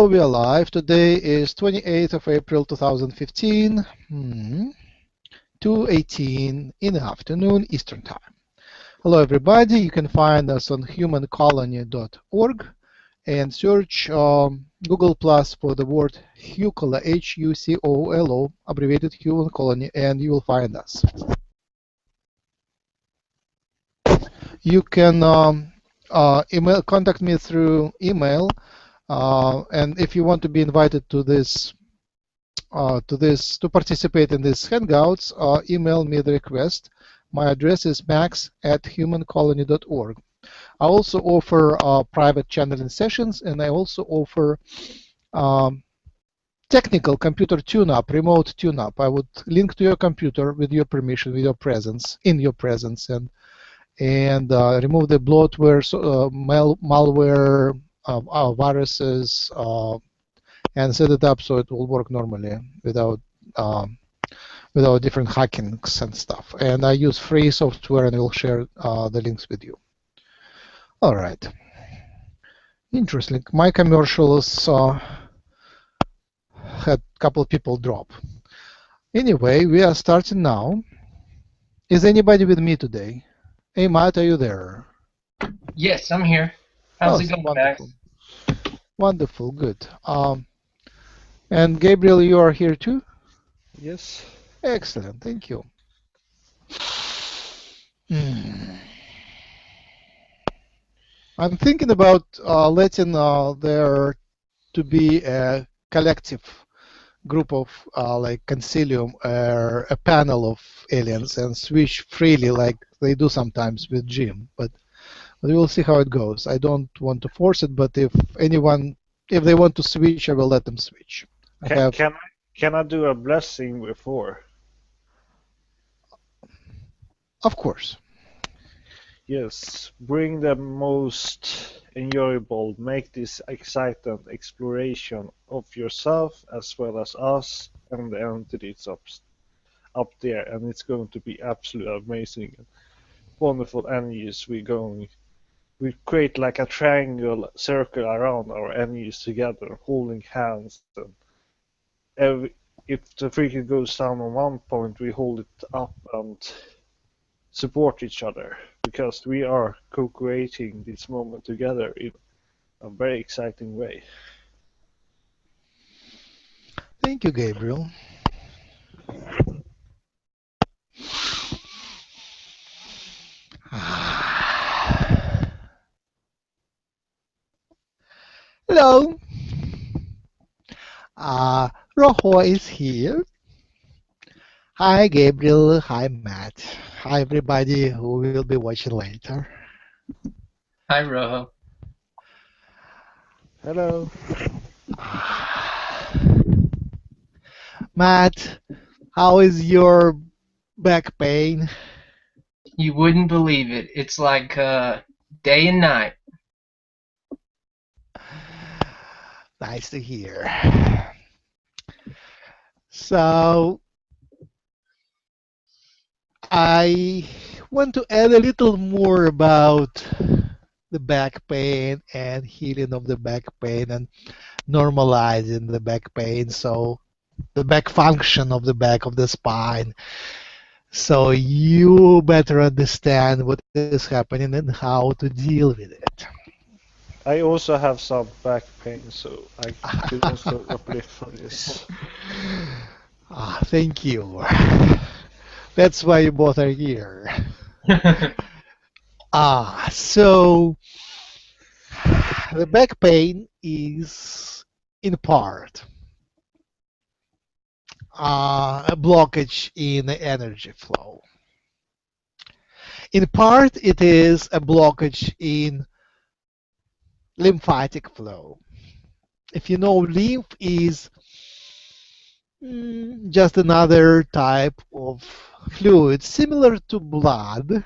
Hello, we are live. Today is 28th of April 2015, 2:18 in the afternoon Eastern Time. Hello, everybody. You can find us on humancolony.org and search Google Plus for the word Hucolo, Hucolo, abbreviated Human Colony, and you will find us. You can contact me through email. And if you want to be invited to to participate in these hangouts, email me the request. My address is max@humancolony.org. I also offer private channeling sessions, and I also offer technical computer tune-up, remote tune-up. I would link to your computer with your permission, with your presence, in your presence, and remove the bloatware, malware, viruses, and set it up so it will work normally without different hackings and stuff. And I use free software, and I will share the links with you. All right. Interesting. My commercials had a couple of people drop. Anyway, we are starting now. Is anybody with me today? Hey, Matt, are you there? Yes, I'm here. How's it going, wonderful. Max? Wonderful, good. And Gabriel, you are here too? Yes. Excellent, thank you. I'm thinking about letting there to be a collective group of like concilium or a panel of aliens and switch freely like they do sometimes with Jim, but we will see how it goes. I don't want to force it, but if they want to switch, I will let them switch. Can I do a blessing before? Of course. Yes. Bring the most enjoyable, make this exciting exploration of yourself as well as us and the entities up there, and it's going to be absolutely amazing. Wonderful energies we create like a triangle circle around our energies together, holding hands. And if the freaking goes down on one point, we hold it up and support each other, because we are co-creating this moment together in a very exciting way. Thank you, Gabriel. Hello. Rohoe is here. Hi, Gabriel. Hi, Matt. Hi, everybody who will be watching later. Hi, Rohoe. Hello. Matt, how is your back pain? You wouldn't believe it. It's like day and night. Nice to hear. So, I want to add a little more about the back pain and healing of the back pain and normalizing the back pain, so the back function of the back of the spine, so you better understand what is happening and how to deal with it. I also have some back pain, so I could also uplift for this. Thank you. That's why you both are here. So the back pain is in part a blockage in the energy flow. In part, it is a blockage in lymphatic flow. If you know, lymph is just another type of fluid similar to blood,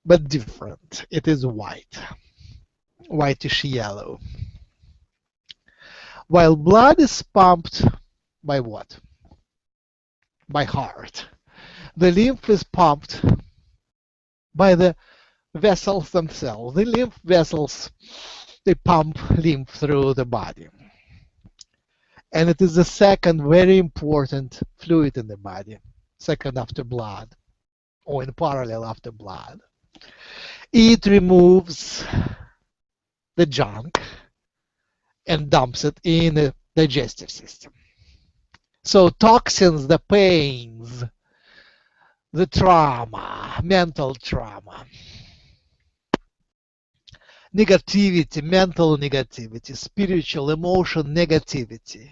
but different. It is white, whitish yellow. While blood is pumped by what? By heart. The lymph is pumped by the vessels themselves. The lymph vessels they pump lymph through the body. And it is the second very important fluid in the body, second after blood, or in parallel after blood. It removes the junk and dumps it in the digestive system. So toxins, the pains, the trauma, mental trauma, negativity, mental negativity, spiritual, emotional negativity,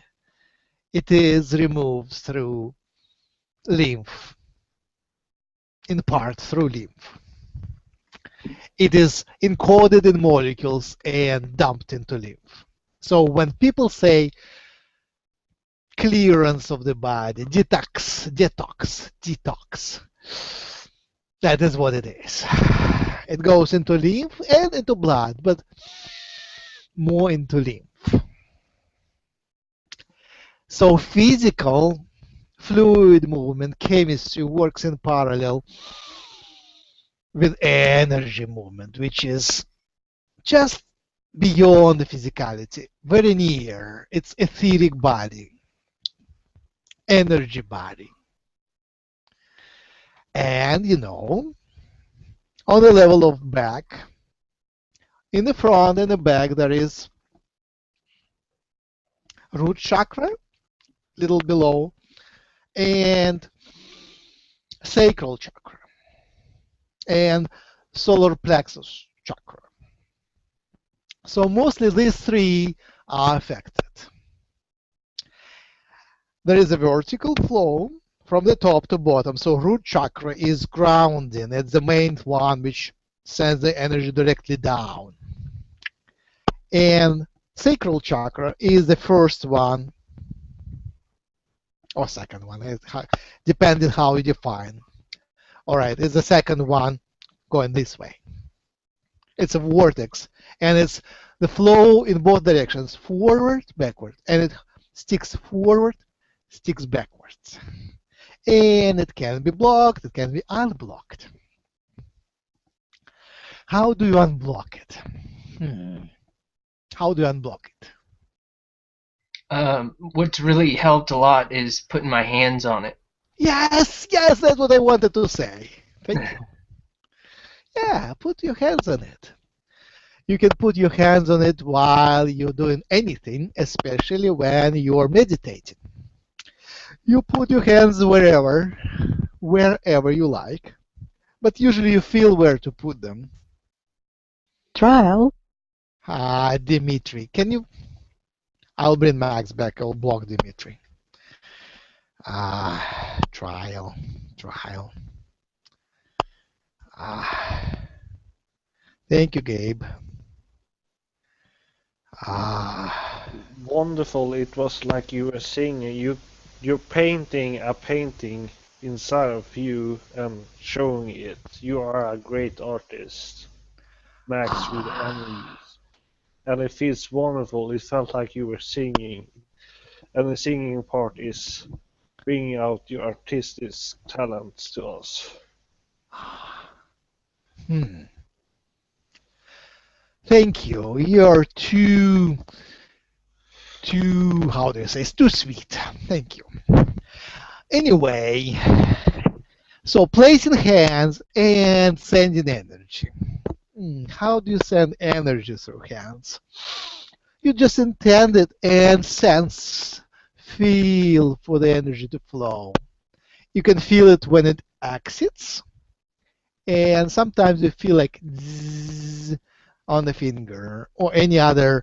it is removed through lymph, in part through lymph. It is encoded in molecules and dumped into lymph. So when people say clearance of the body, detox, that is what it is. It goes into lymph and into blood, but more into lymph. So physical fluid movement chemistry works in parallel with energy movement, which is just beyond the physicality, very near. It's etheric body, energy body. And you know, on the level of back, in the front and the back, there is root chakra, little below, and sacral chakra, and solar plexus chakra. So mostly these three are affected. There is a vertical flow from the top to bottom. So root chakra is grounding. It's the main one which sends the energy directly down. And sacral chakra is the first one, or second one, depending how you define. All right, it's the second one going this way. It's a vortex, and it's the flow in both directions, forward, backward, and it sticks forward, sticks backwards. And it can be blocked, it can be unblocked. How do you unblock it? How do you unblock it? What's really helped a lot is putting my hands on it. Yes, that's what I wanted to say. Thank you. Yeah, put your hands on it. You can put your hands on it while you're doing anything, especially when you're meditating. You put your hands wherever you like, but usually you feel where to put them. Trial. Dimitri, can you? I'll bring Max back. I'll block Dimitri. Trial. Thank you, Gabe. Wonderful. It was like you were singing. You're painting a painting inside of you and showing it. You are a great artist, Max, with energies. And it feels wonderful. It felt like you were singing. And the singing part is bringing out your artistic talents to us. Thank you. You're too, how do you say, it's too sweet. Thank you. Anyway, so placing hands and sending energy. How do you send energy through hands? You just intend it and sense, feel for the energy to flow. You can feel it when it exits, and sometimes you feel like zzz on the finger or any other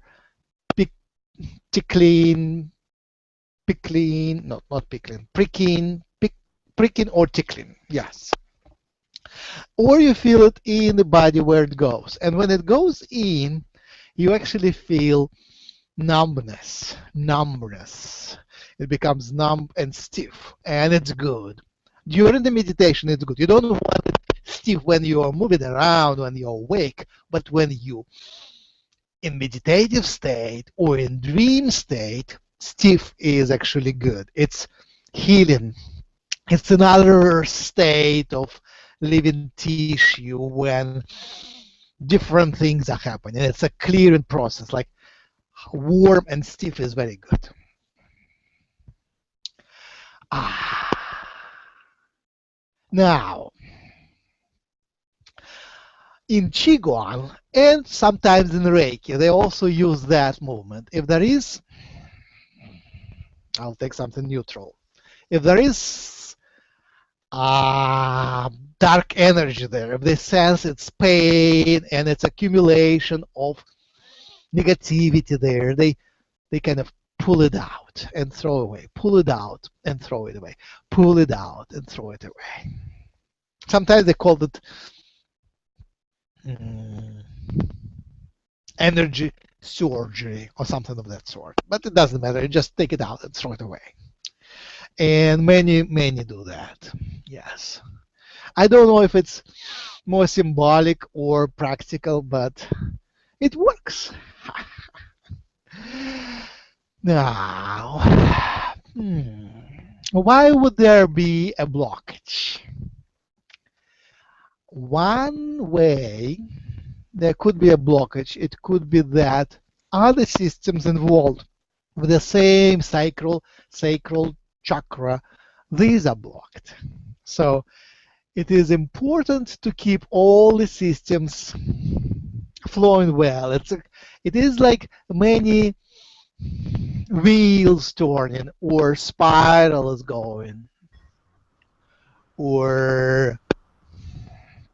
pricking or tickling, yes. Or you feel it in the body where it goes. And when it goes in, you actually feel numbness. It becomes numb and stiff, and it's good. During the meditation, it's good. You don't want it stiff when you are moving around, when you're awake, but when you in meditative state or in dream state, stiff is actually good. It's healing. It's another state of living tissue when different things are happening. It's a clearing process, like warm and stiff is very good. Now, in Qigong and sometimes in Reiki, they also use that movement. If there is, I'll take something neutral. If there is dark energy there, if they sense its pain and its accumulation of negativity there, they kind of pull it out and throw away, pull it out and throw it away, pull it out and throw it away. Sometimes they call it energy surgery or something of that sort, but it doesn't matter. You just take it out and throw it away. And many do that. Yes. I don't know if it's more symbolic or practical, but it works. Now, why would there be a blockage? One way there could be a blockage, it could be that other systems involved with the same sacral chakra, these are blocked. So it is important to keep all the systems flowing well. It is like many wheels turning or spirals going or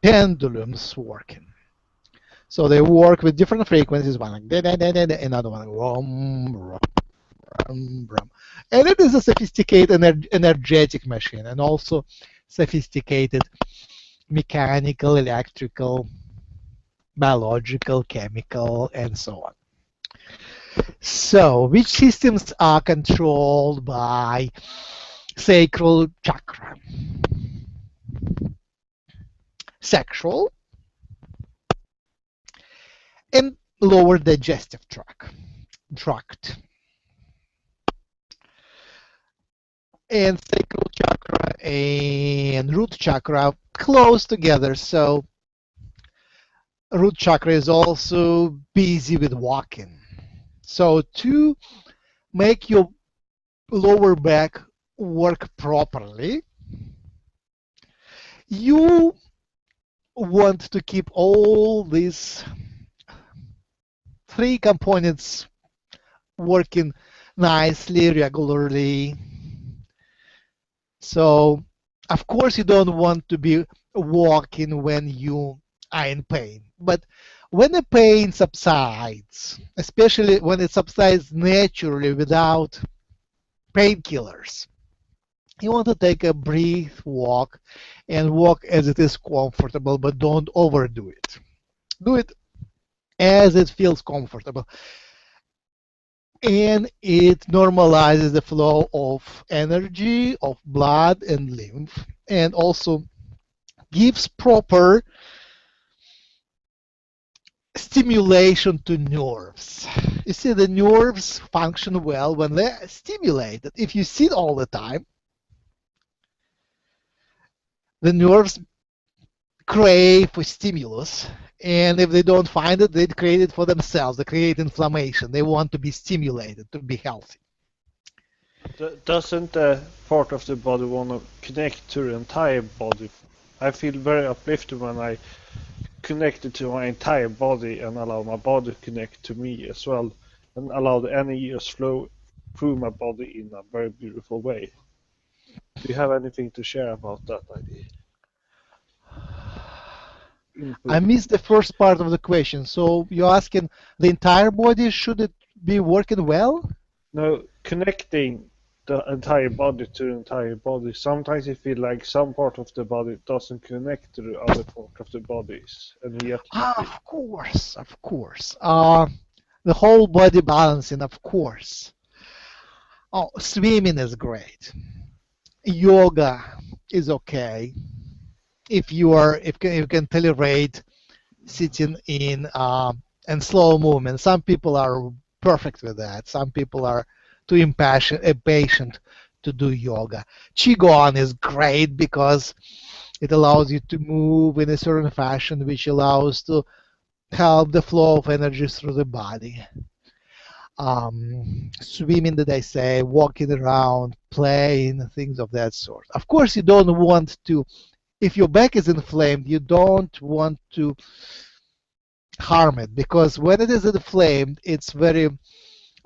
pendulums working. So they work with different frequencies, one like da, da, da, da, da, another one like rum, rum, rum, rum. And it is a sophisticated energetic machine and also sophisticated mechanical, electrical, biological, chemical, and so on. So, which systems are controlled by sacral chakra? Sexual and lower digestive tract. And sacral chakra and root chakra close together, so root chakra is also busy with walking. So to make your lower back work properly, you want to keep all these three components working nicely, regularly. So, of course, you don't want to be walking when you are in pain. But when the pain subsides, especially when it subsides naturally without painkillers, you want to take a brief walk and walk as it is comfortable, but don't overdo it. Do it as it feels comfortable. And it normalizes the flow of energy, of blood and lymph, and also gives proper stimulation to nerves. You see, the nerves function well when they're stimulated. If you sit all the time, the nerves crave for stimulus, and if they don't find it, they create it for themselves. They create inflammation. They want to be stimulated to be healthy. Doesn't a part of the body want to connect to the entire body? I feel very uplifted when I connect it to my entire body and allow my body to connect to me as well, and allow the energy to flow through my body in a very beautiful way. Do you have anything to share about that idea? I missed the first part of the question. So you're asking the entire body, should it be working well? No, connecting the entire body to the entire body. Sometimes you feel like some part of the body doesn't connect to the other part of the bodies, and yet Of course, of course. The whole body balancing, of course. Oh, swimming is great. Yoga is okay if you can tolerate sitting in and slow movement. Some people are perfect with that. Some people are too impatient to do yoga. Qigong is great because it allows you to move in a certain fashion, which allows to help the flow of energy through the body. Swimming, did I say, walking around, playing, things of that sort. Of course, you don't want to, if your back is inflamed, you don't want to harm it, because when it is inflamed, it's very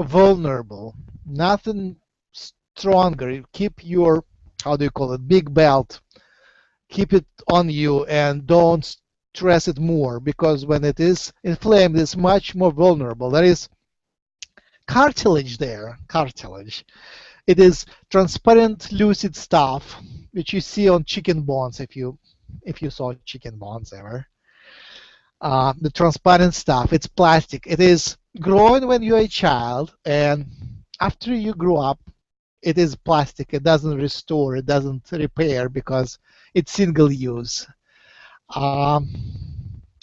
vulnerable. Nothing stronger. Keep your, how do you call it, big belt, keep it on you and don't stress it more, because when it is inflamed, it's much more vulnerable. There is cartilage there, cartilage. It is transparent, lucid stuff, which you see on chicken bones, if you saw chicken bones ever. The transparent stuff, it's plastic. It is grown when you're a child, and after you grow up, it is plastic. It doesn't restore, it doesn't repair, because it's single use.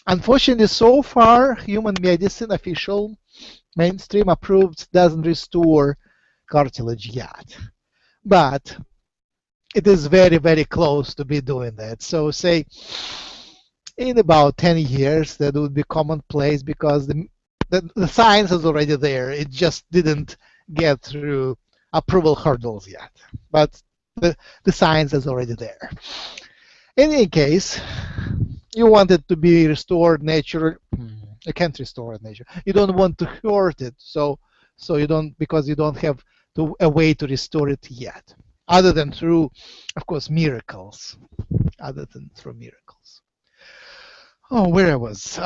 Unfortunately, so far, human medicine, official, mainstream approved, doesn't restore cartilage yet. But it is very, very close to be doing that. So say in about 10 years, that would be commonplace, because the science is already there. It just didn't get through approval hurdles yet. But the science is already there. In any case, you want it to be restored naturally. You can't restore it nature. You don't want to hurt it, so you don't, because you don't have a way to restore it yet, other than through, of course, miracles. Other than through miracles. Oh, where I was.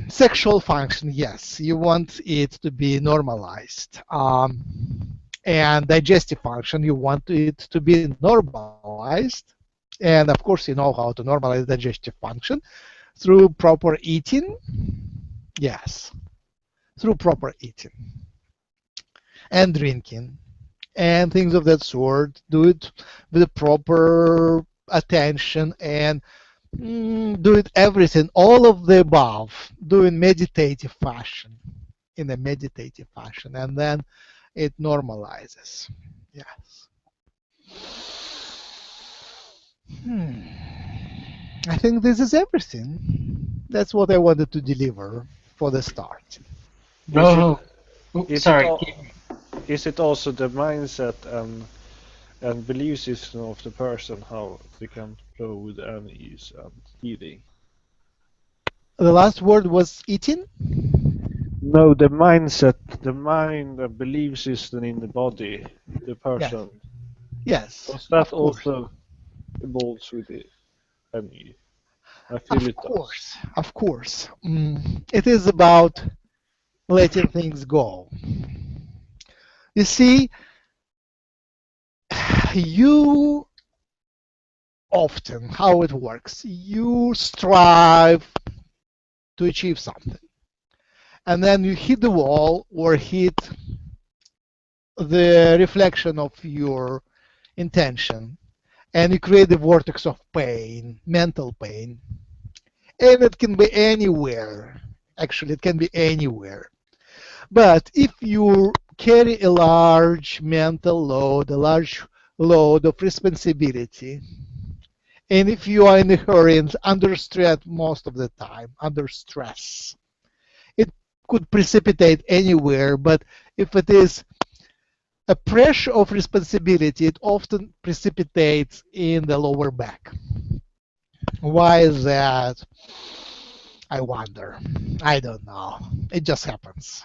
Sexual function, yes, you want it to be normalized. And digestive function, you want it to be normalized. And of course, you know how to normalize digestive function through proper eating. Yes, through proper eating and drinking and things of that sort. Do it with proper attention and do it everything, all of the above, do in meditative fashion, and then it normalizes. Yes. I think this is everything. That's what I wanted to deliver for the start. Rohoe. Sorry. Is it also the mindset and belief system of the person, how they can flow with energies and healing? The last word was eating? No, the mindset, the mind and belief system in the body, the person. Yes. Does that also evolves with the energy? I feel Of course. It is about letting things go. You see, you often, how it works, you strive to achieve something, and then you hit the wall or hit the reflection of your intention, and you create the vortex of pain, mental pain, and it can be anywhere. Actually, it can be anywhere. But if you carry a large mental load, a large load of responsibility, and if you are in a hurry and under stress most of the time, under stress, it could precipitate anywhere, but if it is a pressure of responsibility, it often precipitates in the lower back. Why is that? I wonder. I don't know. It just happens.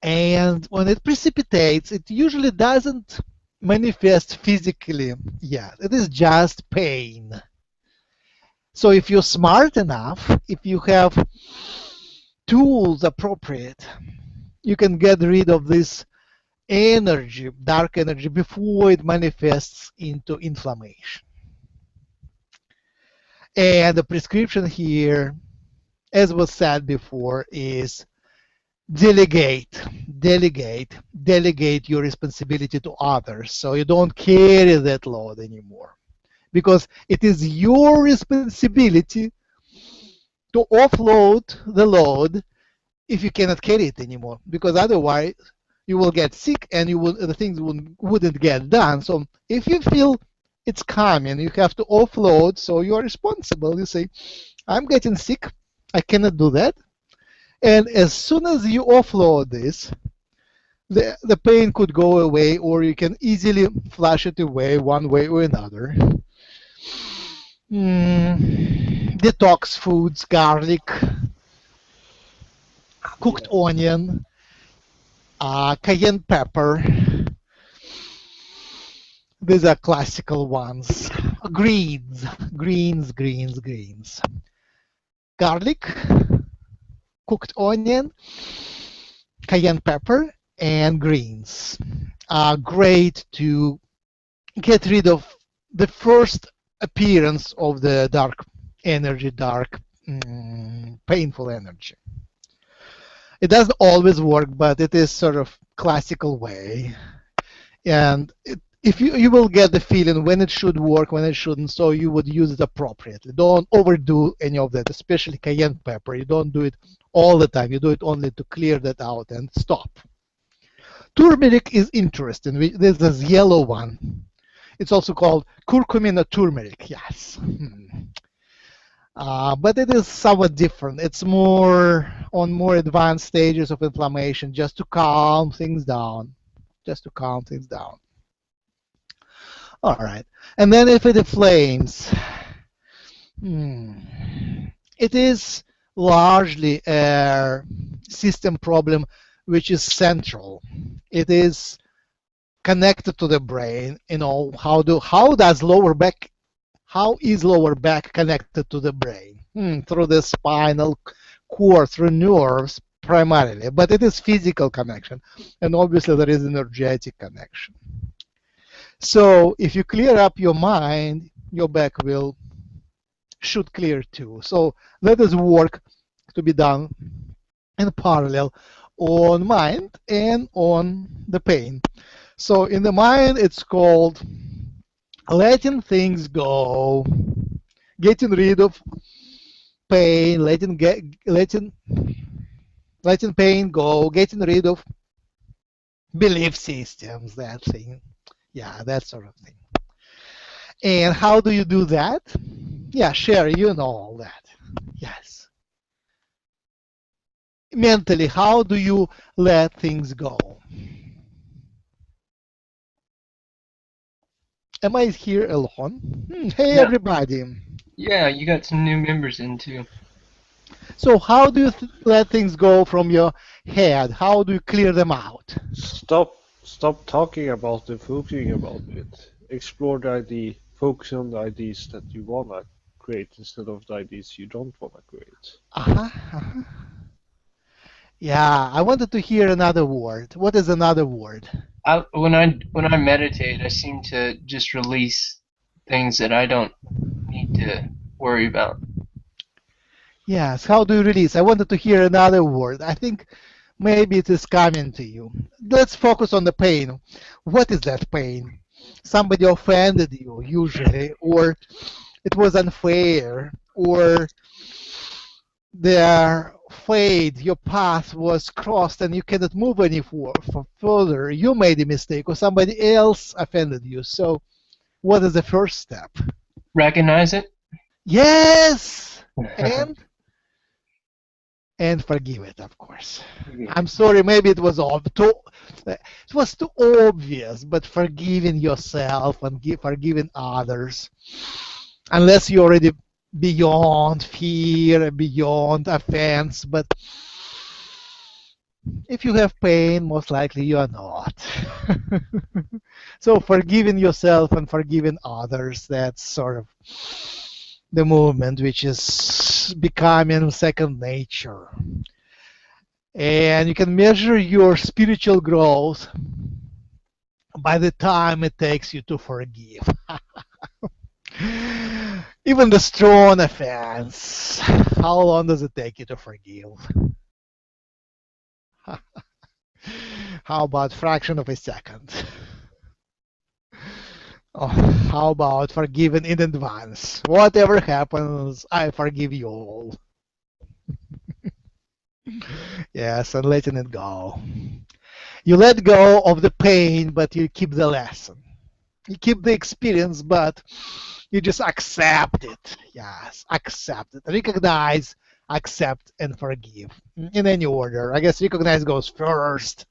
And when it precipitates, it usually doesn't manifest physically yet. It is just pain. So if you're smart enough, if you have tools appropriate, you can get rid of this energy, dark energy, before it manifests into inflammation. And the prescription here, as was said before, is delegate your responsibility to others, so you don't carry that load anymore, because it is your responsibility to offload the load if you cannot carry it anymore, because otherwise you will get sick and the things wouldn't get done. So if you feel it's coming, you have to offload, so you are responsible. You say, I'm getting sick, I cannot do that. And as soon as you offload this, the pain could go away, or you can easily flush it away one way or another. Detox foods, garlic, cooked onion, cayenne pepper. These are classical ones. Greens. Garlic, cooked onion, cayenne pepper, and greens are great to get rid of the first appearance of the dark energy, painful energy. It doesn't always work, but it is sort of classical way. And if you will get the feeling when it should work, when it shouldn't, so you would use it appropriately. Don't overdo any of that, especially cayenne pepper. You don't do it all the time. You do it only to clear that out and stop. Turmeric is interesting. There's this yellow one. It's also called curcumin or turmeric, yes. But it is somewhat different. It's more on more advanced stages of inflammation, just to calm things down. All right. And then if it inflames, it is largely a system problem which is central. It is connected to the brain. You know, how is lower back connected to the brain? Through the spinal cord, through nerves primarily, but it is physical connection, and obviously there is energetic connection. So if you clear up your mind, your back should clear too. So that is work to be done in parallel on mind and on the pain. So in the mind, it's called letting things go, getting rid of pain, letting pain go, getting rid of belief systems, that thing. Yeah, that sort of thing. And how do you do that? Yeah, Sherry, you know all that. Yes. Mentally, how do you let things go? Am I here alone? Hey, No. everybody. Yeah, you got some new members in too. So how do you let things go from your head? How do you clear them out? Stop talking about it, focusing about it. Explore the idea, focus on the ideas that you want to create instead of the ideas you don't want to create. Yeah, I wanted to hear another word. What is another word? When I meditate, I seem to just release things that I don't need to worry about. Yes, how do you release? I wanted to hear another word. I think maybe it is coming to you. Let's focus on the pain. What is that pain? Somebody offended you, usually, or it was unfair, or their fate, your path was crossed and you cannot move any further. You made a mistake, or somebody else offended you. So what is the first step? Recognize it? Yes! And forgive it, of course. I'm sorry, maybe it was too obvious, but forgiving yourself and forgiving others, unless you're already beyond fear, beyond offense. But if you have pain, most likely you are not. So forgiving yourself and forgiving others, that's sort of the movement which is becoming second nature. And you can measure your spiritual growth by the time it takes you to forgive. Even the strong offense, how long does it take you to forgive? How about fraction of a second? Oh, how about forgiving in advance? Whatever happens, I forgive you all. Yes, and letting it go. You let go of the pain, but you keep the lesson. You keep the experience, but you just accept it. Yes, accept it. Recognize accept, and forgive. In any order. I guess recognize goes first,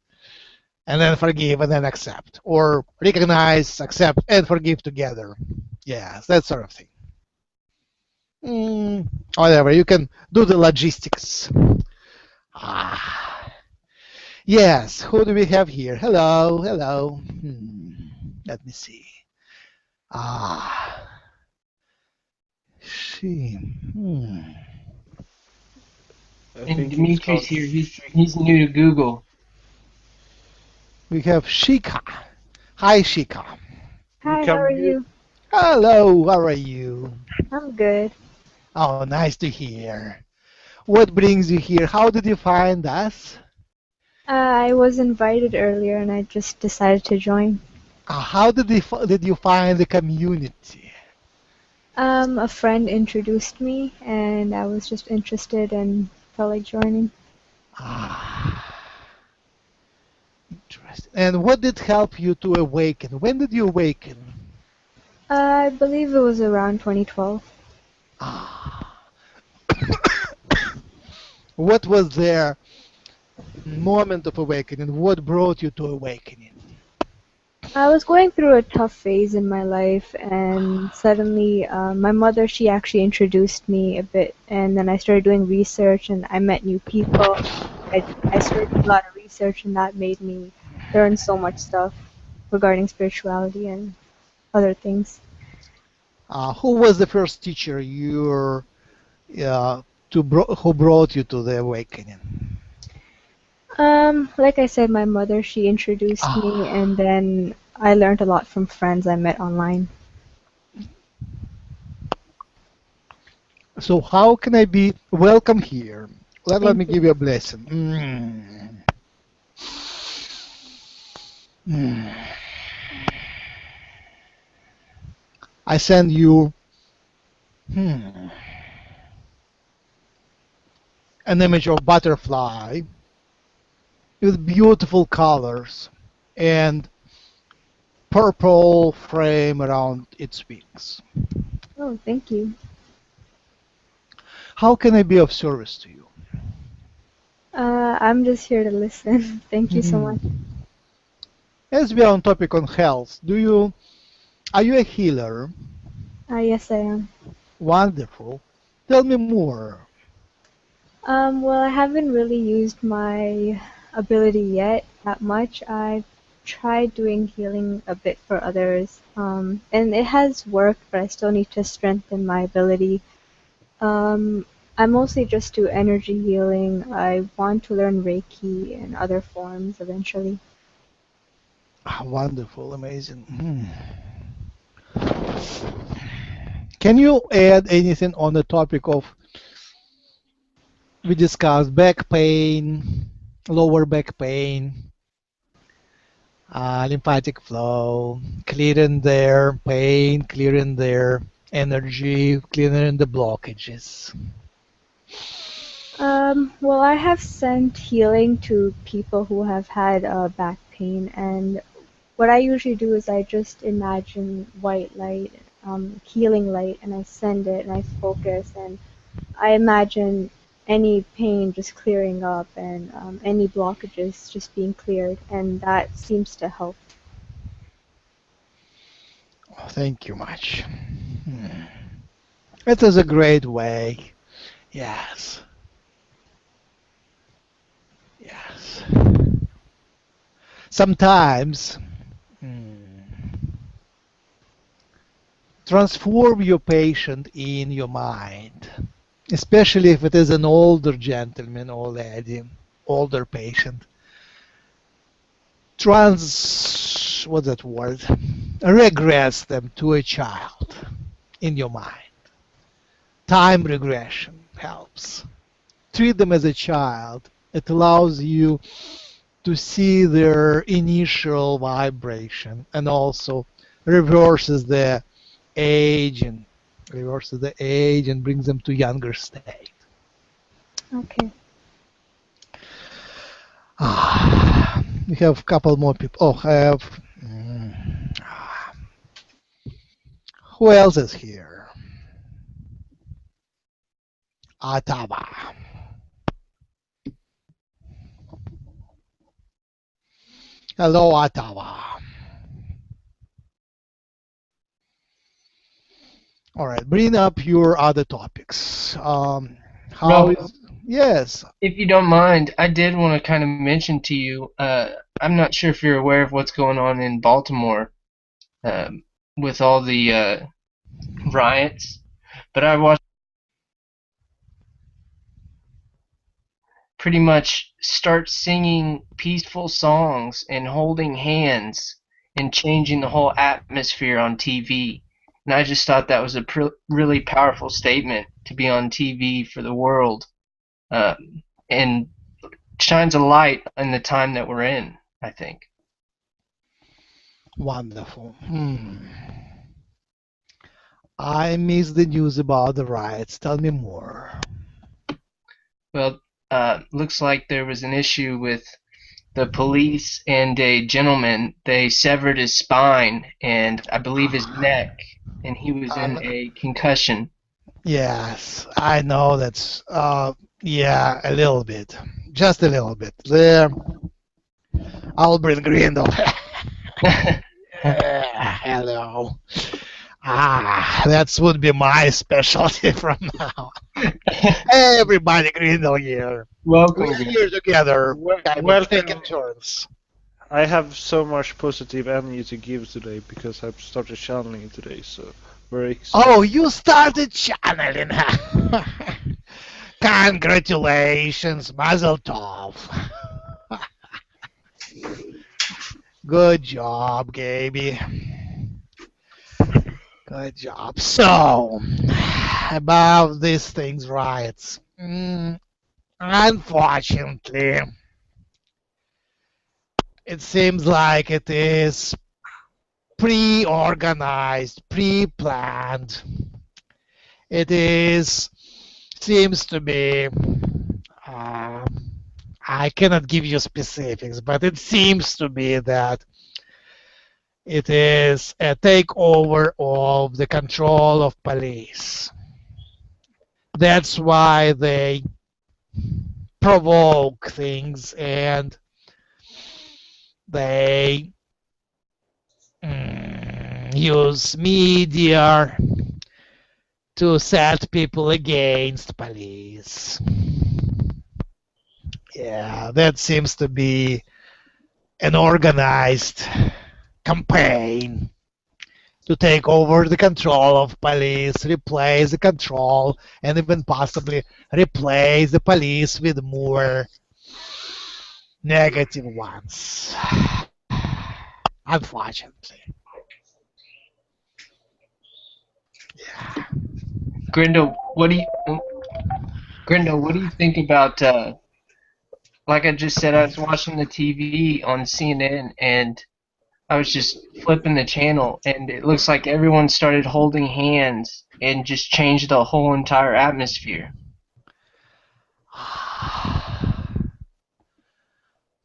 and then forgive, and then accept. Or recognize, accept, and forgive together. Yes, that sort of thing. Whatever, you can do the logistics. Yes, who do we have here? Hello, hello. Let me see. She. I And think it's Dimitri's called here. He's new to Google. We have Shika. Hi, Shika. Hi, You how are can mute. you? Hello, how are you? I'm good. Oh, nice to hear. What brings you here? How did you find us? I was invited earlier and I just decided to join. How did you find the community? A friend introduced me and I was just interested and felt like joining. Interesting. And what did help you to awaken? When did you awaken? I believe it was around 2012. What was their moment of awakening? What brought you to awakening? I was going through a tough phase in my life and suddenly my mother, she actually introduced me a bit and then I started doing research and I met new people. I started doing a lot of research and that made me learn so much stuff regarding spirituality and other things. Who was the first teacher who brought you to the awakening? Like I said, my mother, she introduced me and then I learned a lot from friends I met online. So how can I be welcome here? Let Thank me you. give you a blessing. I send you an image of butterfly with beautiful colors and purple frame around its wings. Oh, thank you. How can I be of service to you? I'm just here to listen. Thank you so much. As we are on topic on health, are you a healer? Yes, I am. Wonderful. Tell me more. Well, I haven't really used my ability yet that much. I've tried doing healing a bit for others, and it has worked, but I still need to strengthen my ability. I mostly just do energy healing. I want to learn Reiki and other forms eventually. Wonderful, amazing. Can you add anything on the topic of, we discussed back pain, lower back pain, lymphatic flow, clearing their pain, clearing their energy, clearing the blockages? Well, I have sent healing to people who have had back pain, and what I usually do is I just imagine white light, healing light, and I send it and I focus and I imagine any pain just clearing up and any blockages just being cleared, and that seems to help. Oh, thank you much. It is a great way. Yes. Yes. Sometimes transform your patient in your mind, especially if it is an older gentleman or lady, older patient. What's that word? Regress them to a child in your mind. Time regression helps. Treat them as a child. It allows you to see their initial vibration and also reverses the age and brings them to younger state. Okay. We have a couple more people. Oh, I have. Who else is here? Ottawa. Hello, Ottawa. All right, bring up your other topics. How Rob, is... Yes. if you don't mind, I did want to kind of mention to you, I'm not sure if you're aware of what's going on in Baltimore with all the riots, but I watched pretty much start singing peaceful songs and holding hands and changing the whole atmosphere on TV. And I just thought that was a really powerful statement to be on TV for the world, and shines a light in the time that we're in, I think. Wonderful. I missed the news about the riots. Tell me more. Well, looks like there was an issue with the police and a gentleman. They severed his spine and I believe his neck, and he was in a concussion. Yes, I know that's, yeah, a little bit. Just a little bit. There, I'll bring Grindle. Hello. That would be my specialty from now. Hey, everybody, Grindle here. Welcome. We're here together. Welcome. Taking turns. I have so much positive energy to give today because I've started channeling today, so very excited. Oh, you started channeling, huh? Congratulations, Mazel Tov. Good job, Gaby. Good job. So, about these things, riots. Unfortunately, it seems like it is pre-organized, pre-planned. It seems to be, I cannot give you specifics, but it seems to be that it is a takeover of the control of police. That's why they provoke things and they use media to set people against police. Yeah, that seems to be an organized campaign to take over the control of police, replace the control, and even possibly replace the police with more negative ones. Unfortunately. Yeah. Grindle, what do you think about, like I just said, I was watching the TV on CNN and I was just flipping the channel and it looks like everyone started holding hands and just changed the whole entire atmosphere.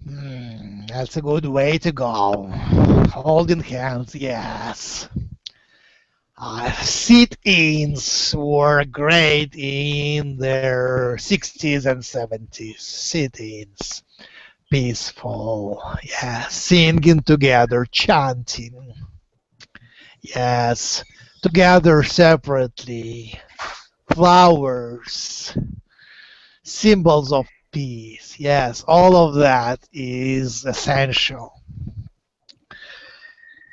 That's a good way to go. Holding hands, yes. Sit-ins were great in their 60s and 70s. Sit-ins. Peaceful. Yeah. Singing together, chanting. Yes. Together separately. Flowers. Symbols of peace. Yes. All of that is essential.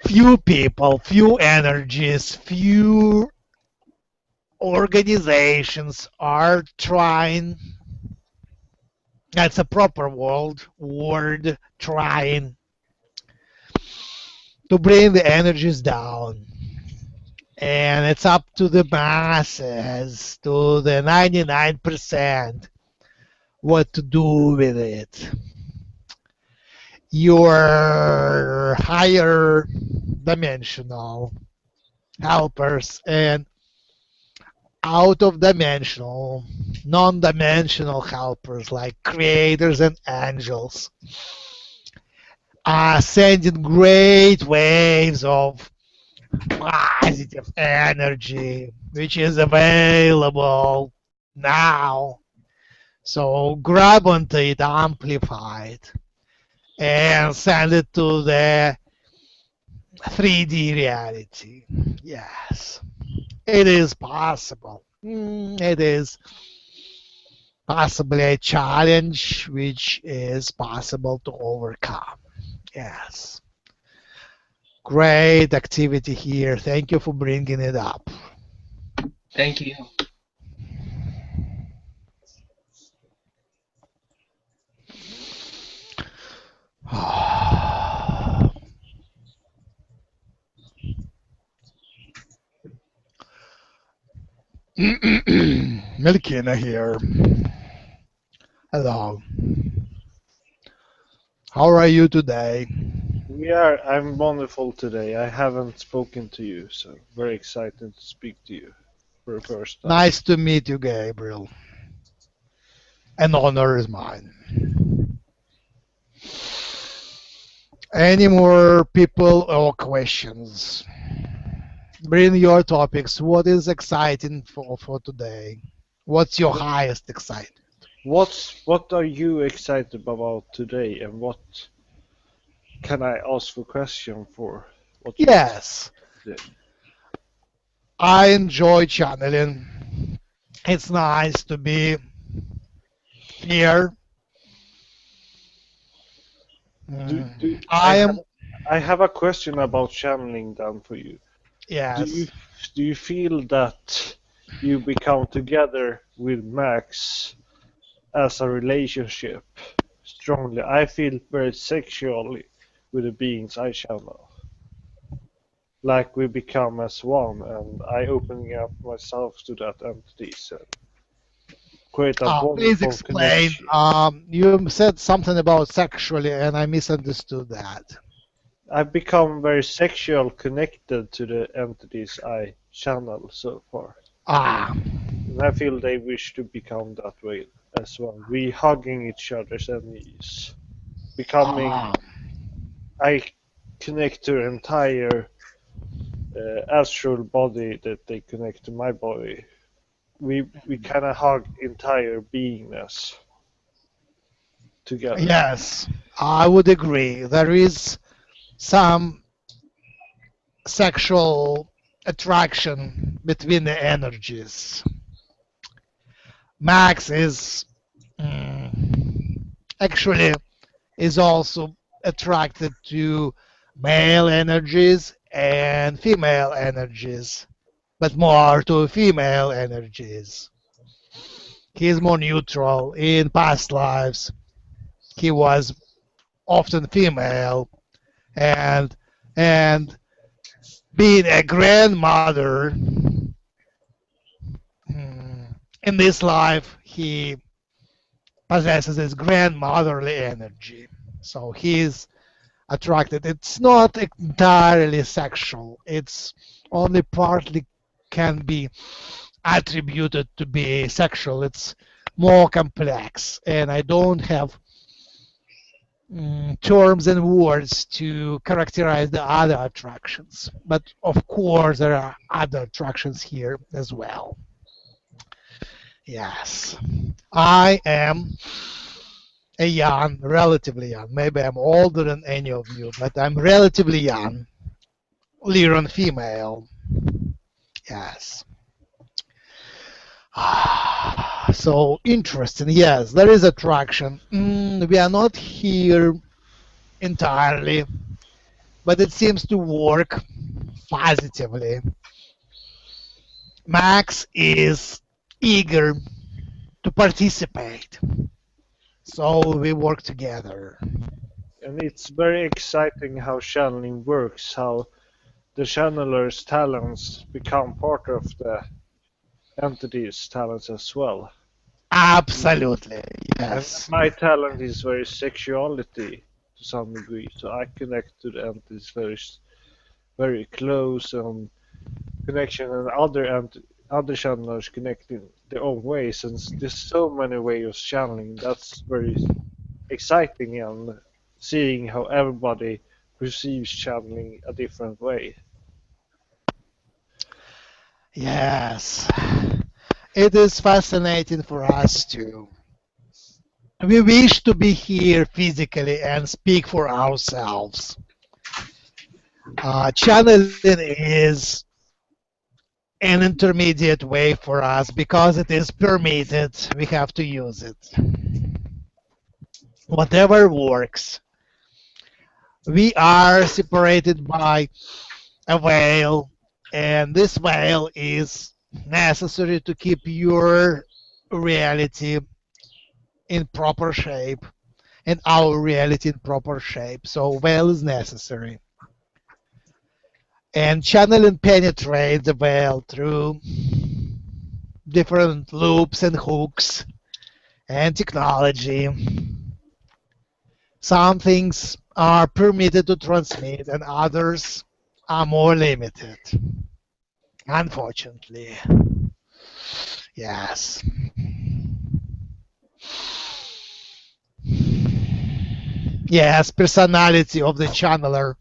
Few people, few energies, few organizations are trying, that's a proper word, trying to bring the energies down. And it's up to the masses, to the 99%, what to do with it. Your higher dimensional helpers and out of dimensional, non-dimensional helpers like creators and angels are sending great waves of positive energy which is available now. So grab onto it, amplify it, and send it to the 3D reality. Yes, it is possible. It is possibly a challenge which is possible to overcome. Yes. Great activity here. Thank you for bringing it up. Thank you. Melkina here. Hello. How are you today? I'm wonderful today. I haven't spoken to you, so very excited to speak to you for the first time. Nice to meet you, Gabriel. An honor is mine. Any more people or questions? Bring your topics. What is exciting for today? What's your highest excitement? What are you excited about today, and what can I ask for question for? What you Yes, did? I enjoy channeling. It's nice to be here. I am, I have a question about channeling then for you. yes. Do you feel that you become together with Max as a relationship strongly? I feel very sexually with the beings I channel. Like we become as one, and I opening up myself to that entities and create a Please wonderful explain. connection. You said something about sexually, and I misunderstood that. I've become very sexual connected to the entities I channel so far. And I feel they wish to become that way as well. We hugging each other's knees. Becoming, I connect to the entire astral body that they connect to my body. We kind of hug entire beingness together. Yes, I would agree. There is some sexual attraction between the energies. Max is actually is also attracted to male energies and female energies, but more to female energies. He is more neutral. In past lives, he was often female, and and being a grandmother in this life, he possesses his grandmotherly energy. So he's attracted. It's not entirely sexual. It's only partly can be attributed to be sexual. It's more complex, and I don't have terms and words to characterize the other attractions. But of course, there are other attractions here as well. Yes, I am a young, relatively young. Maybe I'm older than any of you, but I'm relatively young. Lyran female. Yes. So interesting. Yes, there is attraction. We are not here entirely, but it seems to work positively. Max is eager to participate, so we work together. And it's very exciting how channeling works, how the channeler's talents become part of the entity's talents as well. Absolutely, And yes. my talent is very sexuality to some degree, so I connect to the entities very close and connection, and other channelers connect in their own ways, and there's so many ways of channeling. That's very exciting, and seeing how everybody perceives channeling a different way. Yes. It is fascinating for us too. We wish to be here physically and speak for ourselves. Channeling is an intermediate way for us because it is permitted. We have to use it. Whatever works. We are separated by a veil, and this veil is necessary to keep your reality in proper shape and our reality in proper shape. So veil is necessary. And channeling penetrates the veil through different loops and hooks and technology. Some things are permitted to transmit and others are more limited. Unfortunately. Yes. Yes, personality of the channeler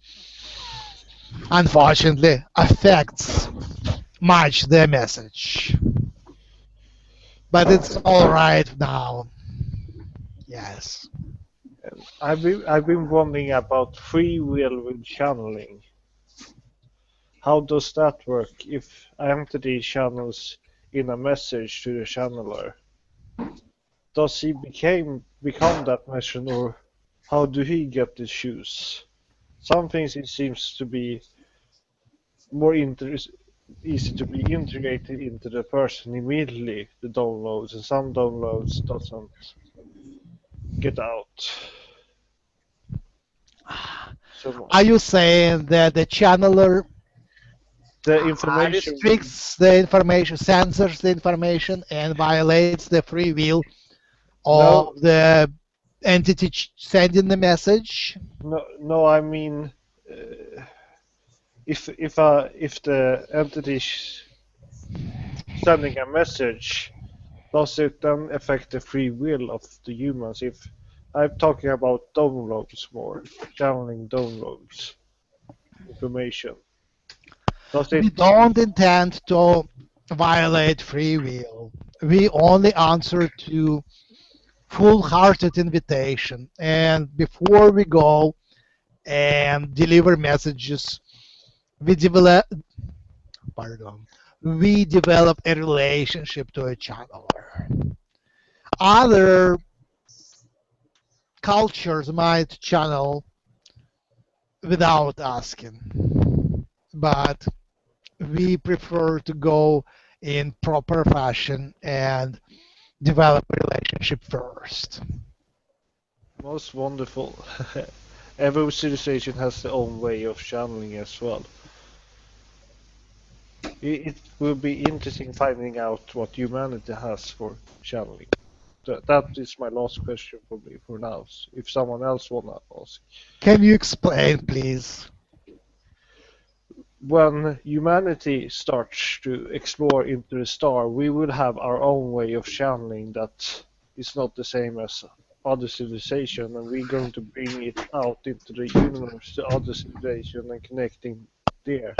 unfortunately affects much the message. But it's all right now. Yes. I've been wondering about free will with channeling. How does that work if an entity channels in a message to the channeler? Does he become that messenger, or how do he get to choose? Some things it seems to be more easy to be integrated into the person immediately, the downloads, and some downloads doesn't get out so much. Are you saying that the channeler The information restricts the information, censors the information, and violates the free will No, of the entity sending the message? no, I mean, if the entity sending a message, does it then affect the free will of the humans? If I'm talking about downloads more, channeling downloads, information. Does We it? don't intend to violate free will. We only answer to full-hearted invitation. And before we go and deliver messages, we develop, we develop a relationship to a channeler. Other cultures might channel without asking, but we prefer to go in proper fashion and develop a relationship first. Most wonderful. Every civilization has their own way of channeling as well. It will be interesting finding out what humanity has for channeling. That is my last question for me for now. If someone else wanna ask, Can you explain, please? when humanity starts to explore into the star, we will have our own way of channeling that is not the same as other civilization, and we're going to bring it out into the universe to other civilization and connecting there.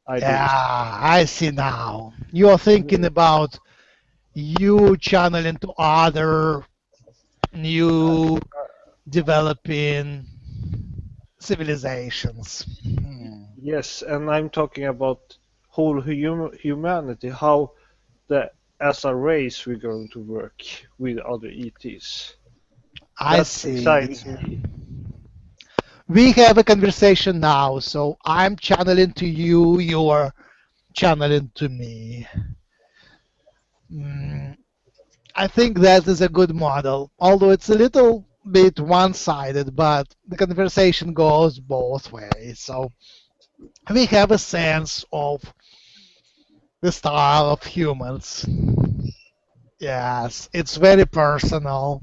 Ideas. Yeah, I see now. You're thinking about you channeling to other new developing civilizations. Yes, and I'm talking about whole humanity, how as a race we're going to work with other ETs. I That see. excites me. We have a conversation now, so I'm channeling to you, you're channeling to me. I think that is a good model, although it's a little bit one-sided, but the conversation goes both ways. So we have a sense of the style of humans. Yes, it's very personal.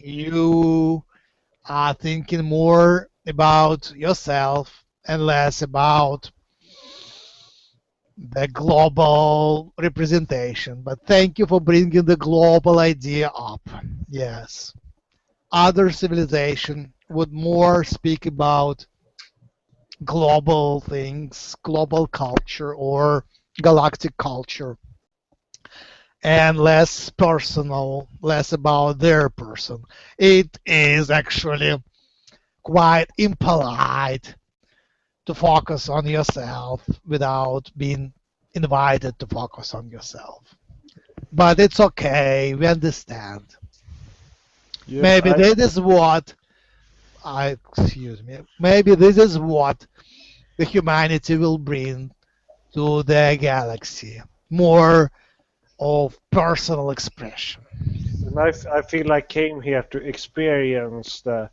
You are thinking more about yourself and less about the global representation. But thank you for bringing the global idea up. Yes. Other civilization would more speak about global things, global culture, or galactic culture, and less personal, less about their person. It is actually quite impolite to focus on yourself without being invited to focus on yourself. But it's okay, we understand. Yes, Maybe this is what excuse me. Maybe this is what the humanity will bring to the galaxy. More of personal expression. and I feel I came here to experience the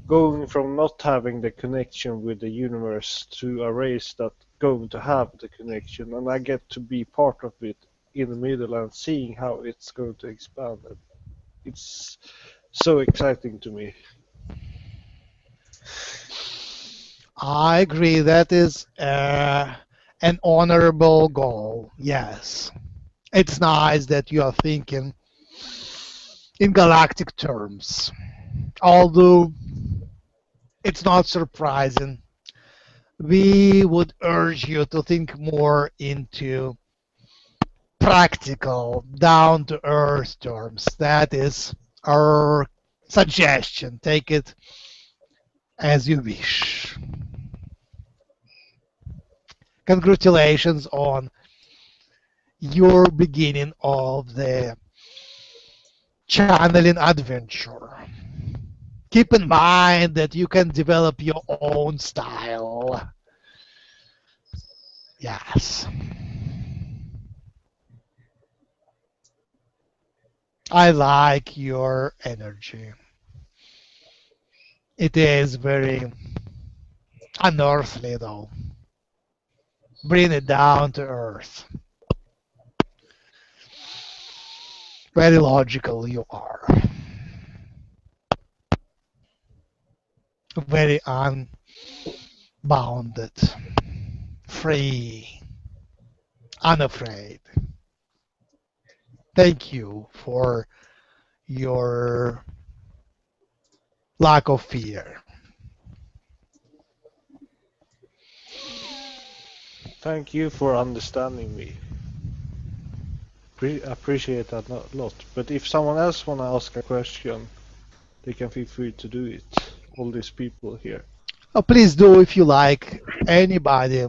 going from not having the connection with the universe to a race that going to have the connection, and I get to be part of it in the middle and seeing how it's going to expand. It's so exciting to me. I agree that is an honorable goal. Yes. It's nice that you are thinking in galactic terms. Although it's not surprising, we would urge you to think more into practical, down to earth terms. That is our suggestion. Take it as you wish. Congratulations on your beginning of the channeling adventure. Keep in mind that you can develop your own style. Yes. I like your energy. It is very unearthly, though. Bring it down to earth. Very logical you are. Very unbounded. Free. Unafraid. Thank you for your lack of fear. Thank you for understanding me. Appreciate that a lot. But if someone else wanna ask a question, they can feel free to do it. All these people here. Oh, please do if you like. Anybody.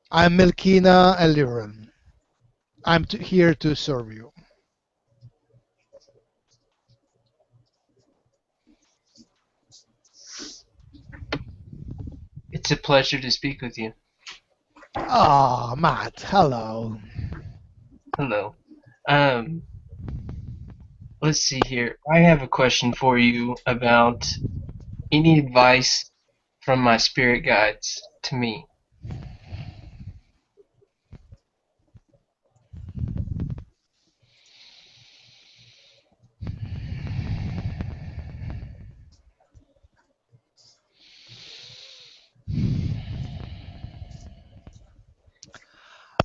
I'm Melkina and Lyrans. I'm here to serve you. It's a pleasure to speak with you. Ah, Matt, hello. Hello. Let's see here. I have a question for you about any advice from my spirit guides to me.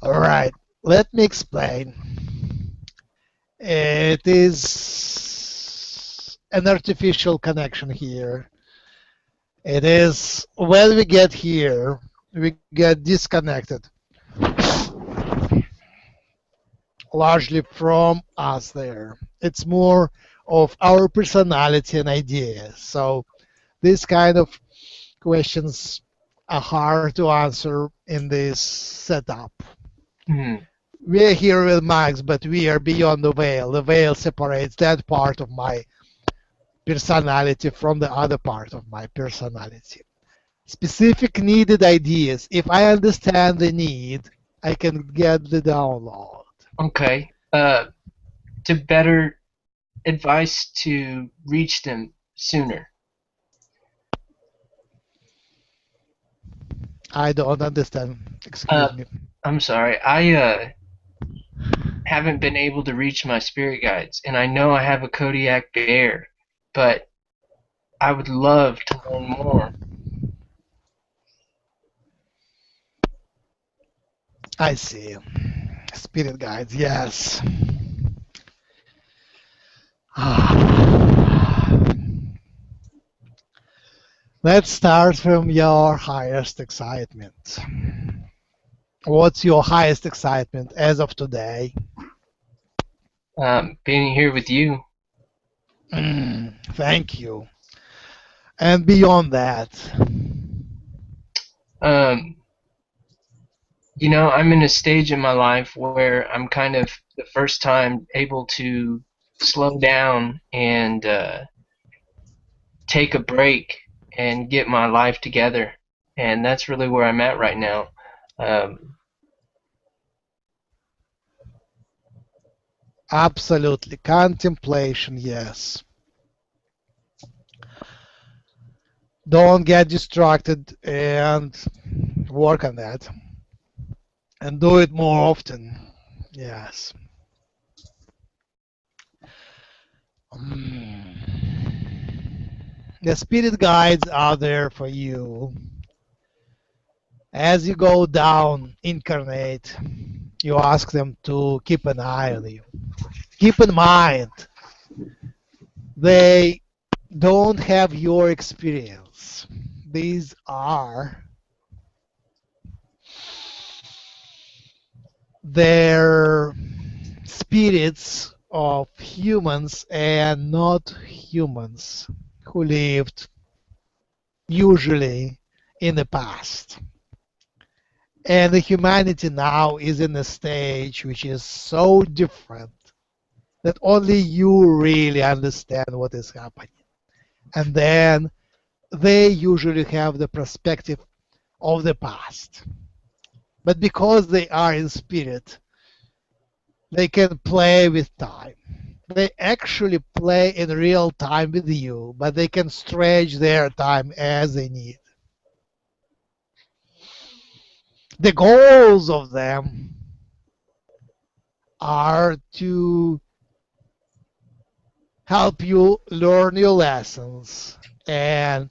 All right, let me explain. It is an artificial connection here. It is when we get here, we get disconnected largely from us there. It's more of our personality and ideas. So these kind of questions are hard to answer in this setup. We are here with Max, but we are beyond the veil. The veil separates that part of my personality from the other part of my personality. Specific needed ideas. If I understand the need, I can get the download. Okay. To better advice to reach them sooner. I don't understand. Excuse me. I'm sorry. I haven't been able to reach my spirit guides, and I know I have a Kodiak bear, but I would love to learn more. I see. Spirit guides, yes. Let's start from your highest excitement. What's your highest excitement as of today? Being here with you. Thank you. And beyond that? You know, I'm in a stage in my life where I'm kind of the first time able to slow down and take a break and get my life together. And that's really where I'm at right now. Absolutely. Contemplation, yes. Don't get distracted and work on that. And do it more often. Yes. The spirit guides are there for you. As you go down, incarnate, you ask them to keep an eye on you. Keep in mind, they don't have your experience. These are their spirits of humans and not humans who lived usually in the past. And the humanity now is in a stage which is so different that only you really understand what is happening. And then they usually have the perspective of the past. But because they are in spirit, they can play with time. They actually play in real time with you, but they can stretch their time as they need. The goals of them are to help you learn your lessons and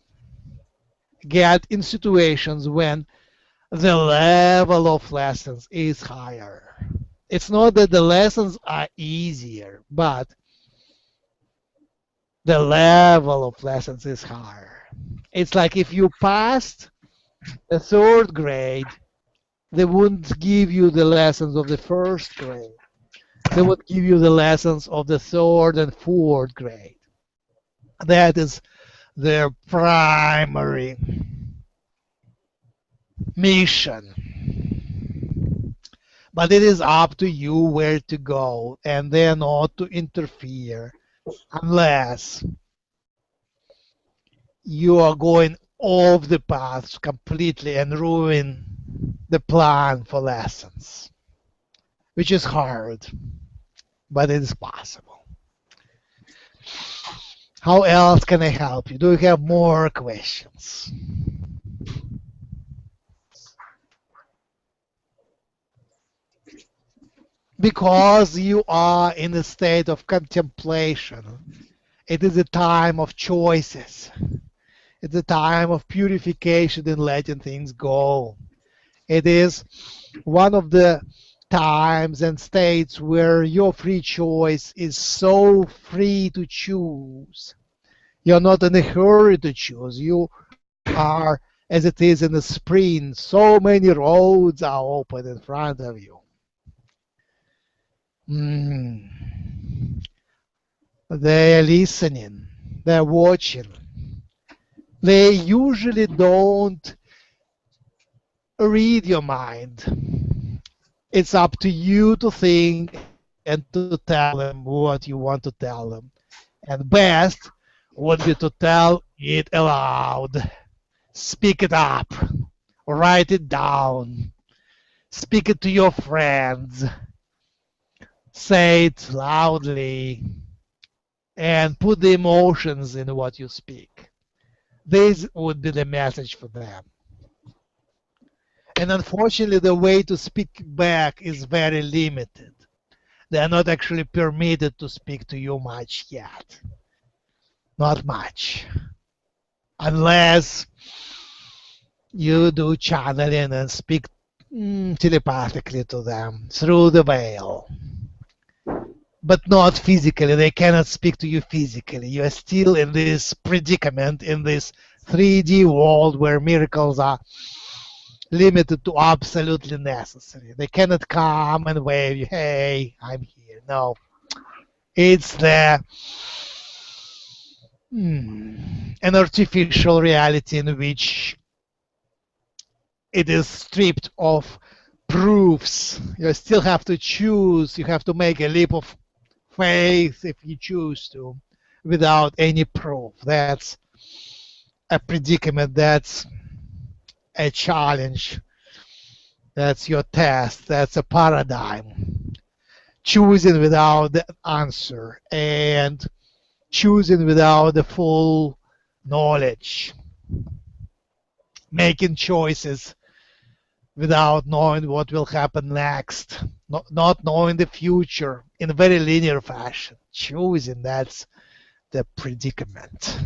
get in situations when the level of lessons is higher. It's not that the lessons are easier, but the level of lessons is higher. It's like if you passed the 3rd grade, they wouldn't give you the lessons of the 1st grade. They would give you the lessons of the 3rd and 4th grade. That is their primary mission. But it is up to you where to go, and they're not to interfere unless you are going off the path completely and ruin the plan for lessons, which is hard, but it is possible. How else can I help you? Do you have more questions? Because you are in a state of contemplation. It is a time of choices. It's a time of purification and letting things go. It is one of the times and states where your free choice is so free to choose. You're not in a hurry to choose. You are, as it is in the spring, so many roads are open in front of you. They're listening, they're watching. They usually don't read your mind. It's up to you to think and to tell them what you want to tell them. And best would be to tell it aloud. Speak it up. Write it down. Speak it to your friends. Say it loudly. And put the emotions in what you speak. This would be the message for them. And unfortunately, the way to speak back is very limited. They are not actually permitted to speak to you much yet. Not much. Unless you do channeling and speak telepathically to them through the veil. But not physically. They cannot speak to you physically. You are still in this predicament, in this 3D world where miracles are limited to absolutely necessary. They cannot come and wave you, hey, I'm here. No. It's an artificial reality in which it is stripped of proofs. You still have to choose. You have to make a leap of faith if you choose to, without any proof. That's a predicament. That's a challenge. That's your test. That's a paradigm. Choosing without the answer and choosing without the full knowledge. Making choices without knowing what will happen next. Not knowing the future in a very linear fashion. Choosing, that's the predicament.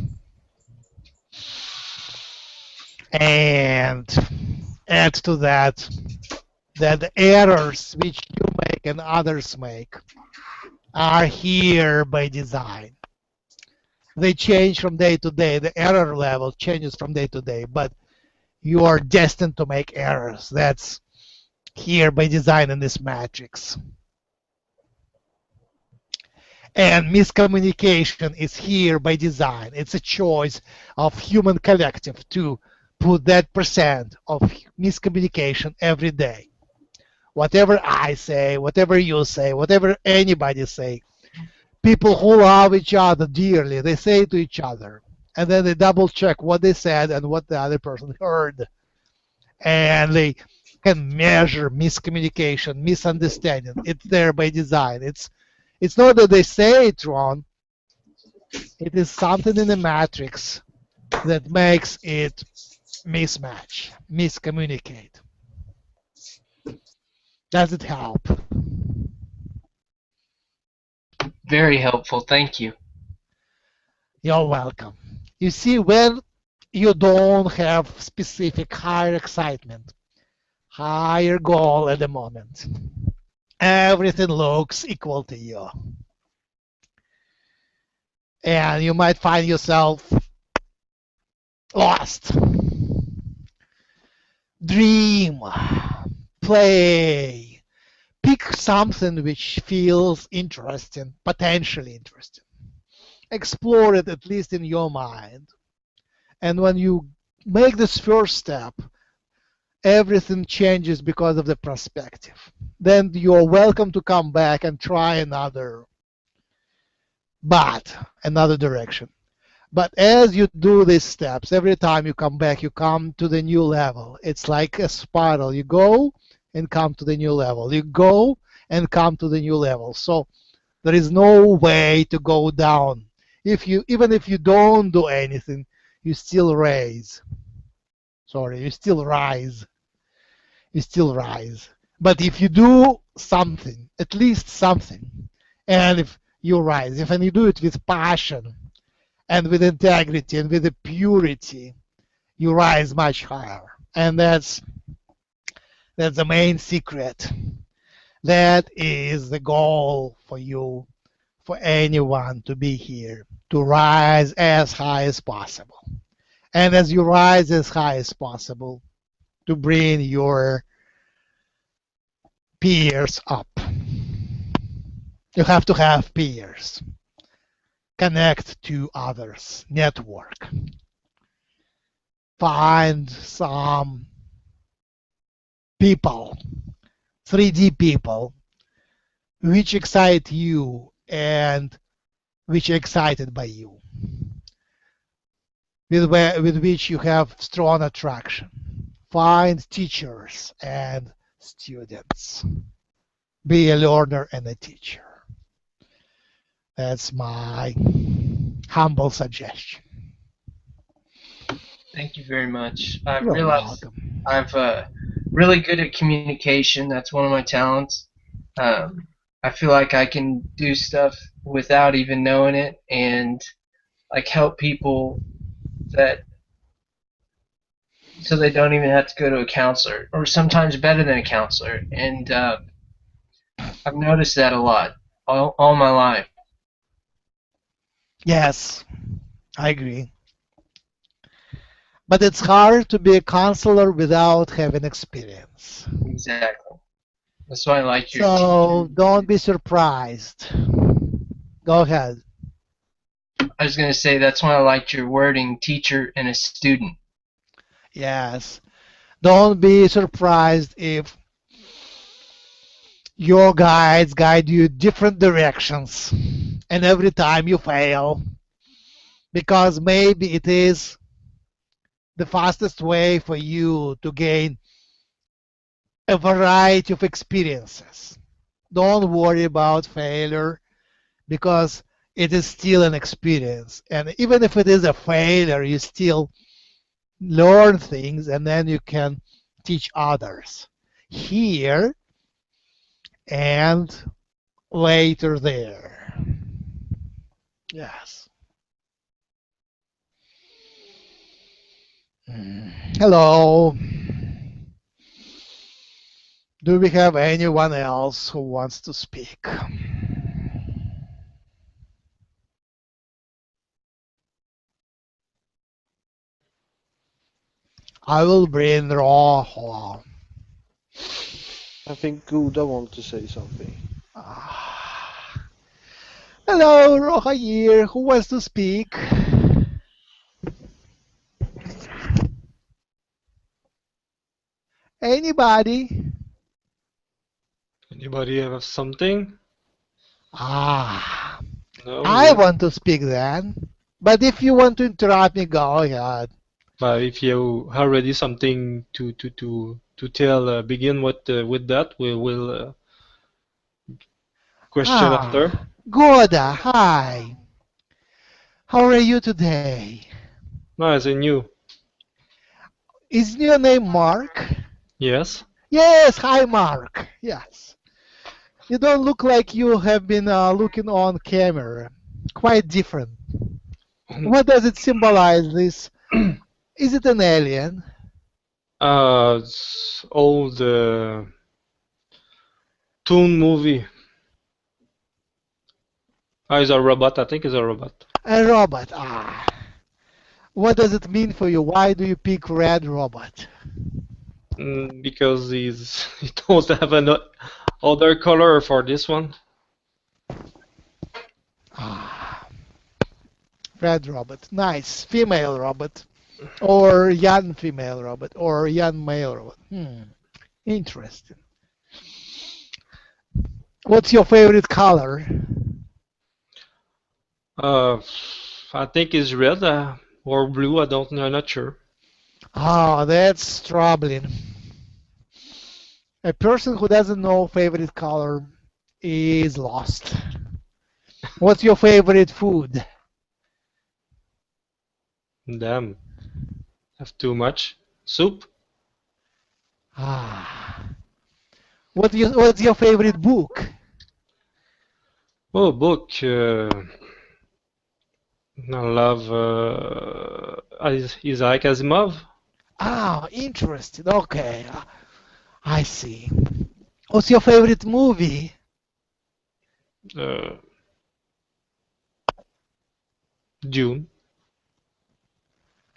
And add to that the errors which you make and others make are here by design. They change from day to day. The error level changes from day to day, but you are destined to make errors. That's here by design in this matrix. And miscommunication is here by design. It's a choice of human collective to put that percent of miscommunication every day. Whatever I say, whatever you say, whatever anybody say, people who love each other dearly, they say to each other, and then they double check what they said and what the other person heard. And they can measure miscommunication, misunderstanding. It's there by design. It's not that they say it wrong. It is something in the matrix that makes it mismatch, miscommunicate. Does it help? Very helpful. Thank you. You're welcome. You see, when you don't have specific higher excitement, higher goal at the moment, everything looks equal to you. And you might find yourself lost. Dream, play, pick something which feels interesting, potentially interesting. Explore it at least in your mind. And when you make this first step, everything changes because of the perspective. Then you're welcome to come back and try another direction. But as you do these steps, every time you come back, you come to the new level. It's like a spiral. You go and come to the new level. You go and come to the new level. So there is no way to go down. Even if you don't do anything, you still rise. You still rise. You still rise. But if you do something, at least something, and if you rise, if you do it with passion and with integrity and with the purity, you rise much higher. And that's the main secret. That is the goal for you, for anyone to be here, to rise as high as possible. And as you rise as high as possible, to bring your peers up. You have to have peers. Connect to others. Network. Find some people, 3D people, which excite you and which are excited by you, with which you have strong attraction. Find teachers and students. Be a learner and a teacher. That's my humble suggestion. Thank you very much. I've You're realized welcome. I'm really good at communication. That's one of my talents. I feel like I can do stuff without even knowing it, and like help people so they don't even have to go to a counselor, or sometimes better than a counselor. And I've noticed that a lot all my life. Yes, I agree. But it's hard to be a counselor without having experience. Exactly. That's why I like your So don't be surprised. Go ahead. I was going to say that's why I liked your wording, teacher and a student. Yes. Don't be surprised if your guides guide you different directions and every time you fail, because maybe it is the fastest way for you to gain a variety of experiences. Don't worry about failure, because it is still an experience. And even if it is a failure, you still learn things and then you can teach others here and later there. Yes. Hello. Do we have anyone else who wants to speak? I will bring Rohoe. I think Guda wants to say something. Hello, Rohoe here. Who wants to speak? Anybody? Anybody have something? No. I want to speak then. But if you want to interrupt me, go ahead. But if you already something to tell, begin with that. We will question after. Goda, hi. How are you today? Nice, and you? Is your name Mark? Yes. Yes, hi Mark. Yes. You don't look like you have been looking on camera. Quite different. What does it symbolize, this? Is it an alien? It's old Toon movie. It's a robot. I think it's a robot. A robot. What does it mean for you? Why do you pick red robot? Because he don't have an other color for this one. Red robot. Nice. Female robot. Or young female robot. Or young male robot. Interesting. What's your favorite color? I think it's red or blue. I don't know. I'm not sure. That's troubling. A person who doesn't know favorite color is lost. What's your favorite food? Damn. Have too much soup. What's your favorite book? Oh, book. I love Isaac Asimov. Interesting. Okay. I see. What's your favorite movie? Dune.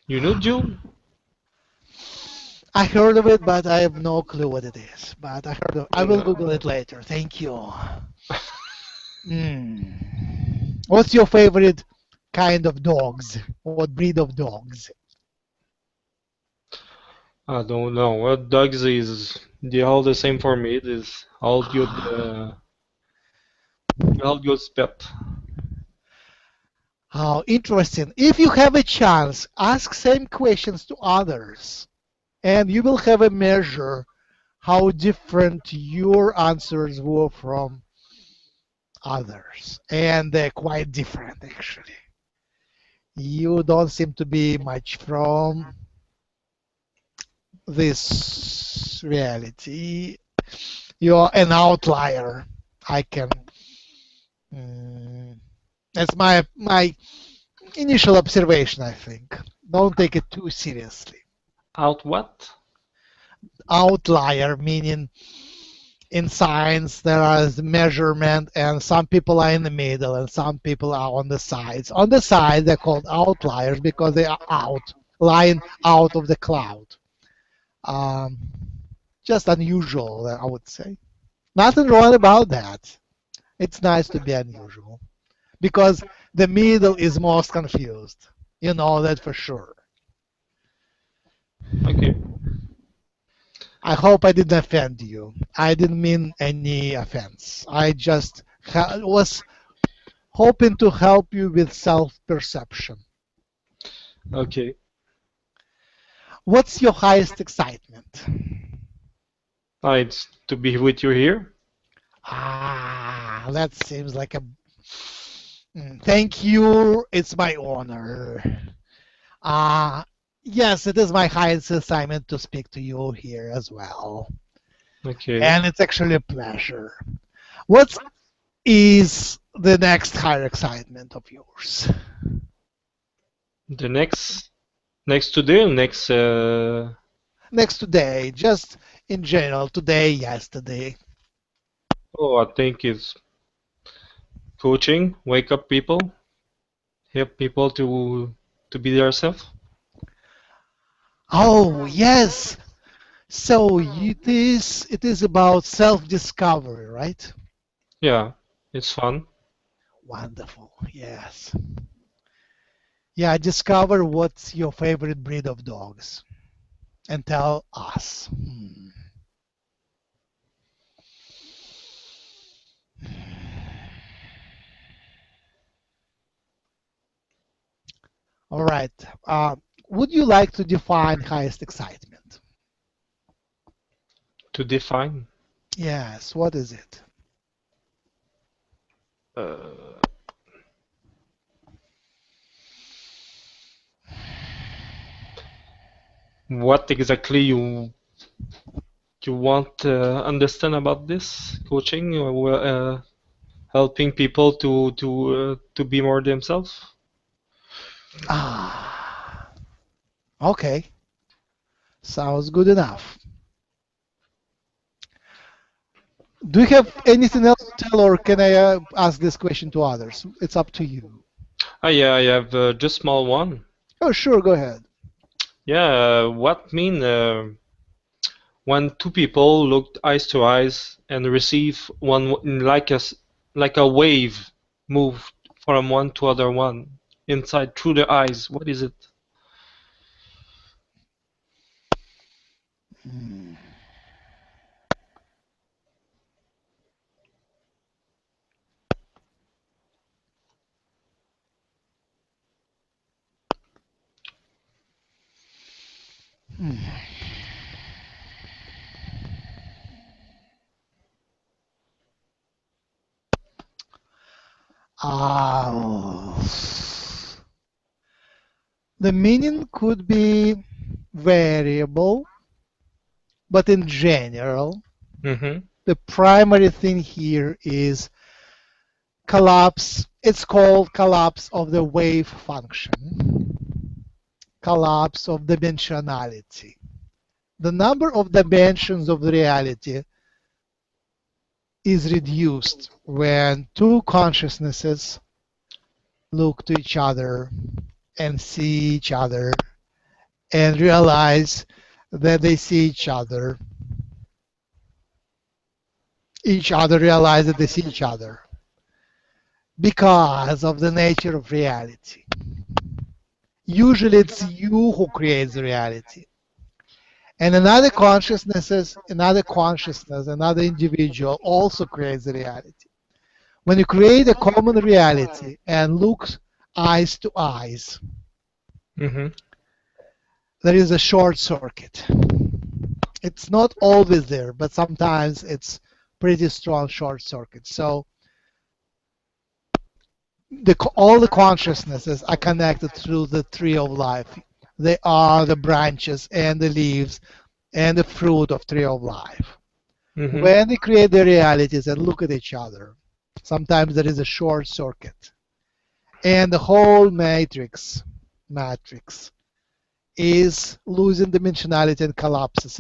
You know Dune? I heard of it, but I have no clue what it is. But I will Google it later. Thank you. What's your favorite kind of dogs? What breed of dogs? I don't know. What dogs is? They're all the same for me. It is all good. All good pet. Interesting. If you have a chance, ask same questions to others, and you will have a measure how different your answers were from others. And they're quite different, actually. You don't seem to be much from this reality. You're an outlier. I can. That's my initial observation, I think. Don't take it too seriously. Out what? Outlier, meaning in science there is measurement and some people are in the middle and some people are on the sides. On the side they're called outliers because they are out line out of the cloud. Um, just unusual, I would say. Nothing wrong about that. It's nice to be unusual because the middle is most confused. You know that for sure. Okay. I hope I didn't offend you. I didn't mean any offense. I just was hoping to help you with self-perception. Okay. What's your highest excitement? It's to be with you here. Ah, that seems like a... Thank you. It's my honor. Yes, it is my highest assignment to speak to you here as well. Okay. And it's actually a pleasure. What is the next higher excitement of yours? The next today or next Next today, just in general, today, yesterday. I think it's coaching, wake up people, help people to be themselves. Oh, yes. So it is about self-discovery, right? Yeah, it's fun. Wonderful. Yes. Yeah, discover what's your favorite breed of dogs and tell us. All right. Would you like to define highest excitement? To define. Yes. What is it? What exactly you want to understand about this coaching or helping people to be more themselves? Okay. Sounds good enough. Do you have anything else to tell, or can I ask this question to others? It's up to you. Yeah, I have just small one. Oh, sure. Go ahead. Yeah, what mean when two people look eyes to eyes and receive one like a wave move from one to other one inside through the eyes? What is it? The meaning could be variable, but in general, the primary thing here is collapse. It's called collapse of the wave function, collapse of dimensionality. The number of dimensions of the reality is reduced when two consciousnesses look to each other and see each other and realize that they see each other. Each other realize that they see each other because of the nature of reality. Usually it's you who creates the reality. And another consciousness, another individual also creates the reality. When you create a common reality and look eyes to eyes, there is a short circuit. It's not always there, but sometimes it's pretty strong short circuit. So all the consciousnesses are connected through the tree of life. They are the branches and the leaves and the fruit of tree of life. When they create the realities and look at each other, sometimes there is a short circuit. And the whole matrix is losing dimensionality and collapses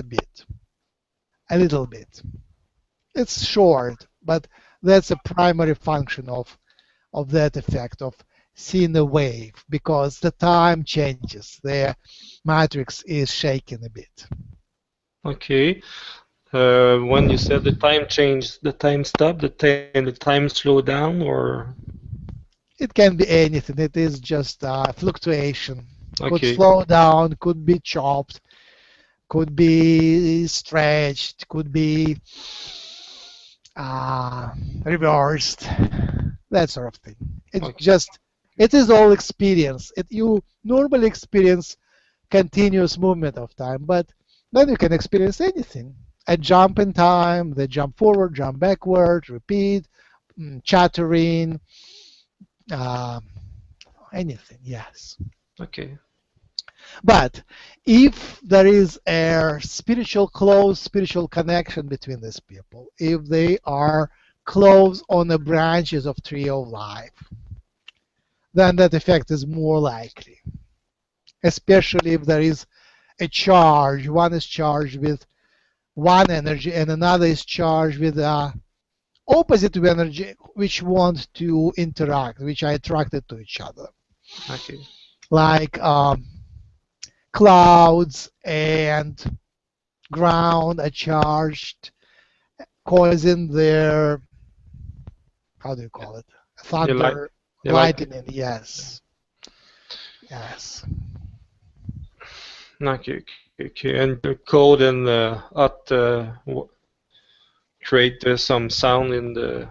a little bit. It's short, but that's a primary function of that effect of seeing a wave because the time changes. The matrix is shaking a bit. Okay. When you said the time changed, the time stopped, the time slowed down, or It can be anything. It is just fluctuation. Could okay, slow down, could be chopped, could be stretched, could be reversed, that sort of thing. It's okay, just, it is all experience. You normally experience continuous movement of time, but then you can experience anything. A jump in time, the jump forward, jump backward, repeat, chattering, uh, anything, yes. okay, But if there is a close spiritual connection between these people, if they are close on the branches of tree of life, then that effect is more likely. Especially if there is a charge, one is charged with one energy and another is charged with opposite energy, which want to interact, which are attracted to each other. okay, Like clouds and ground are charged, causing their, how do you call it? the light, Thunder, the light. lightning, yes. Yes. Okay, okay, and the code and create some sound in the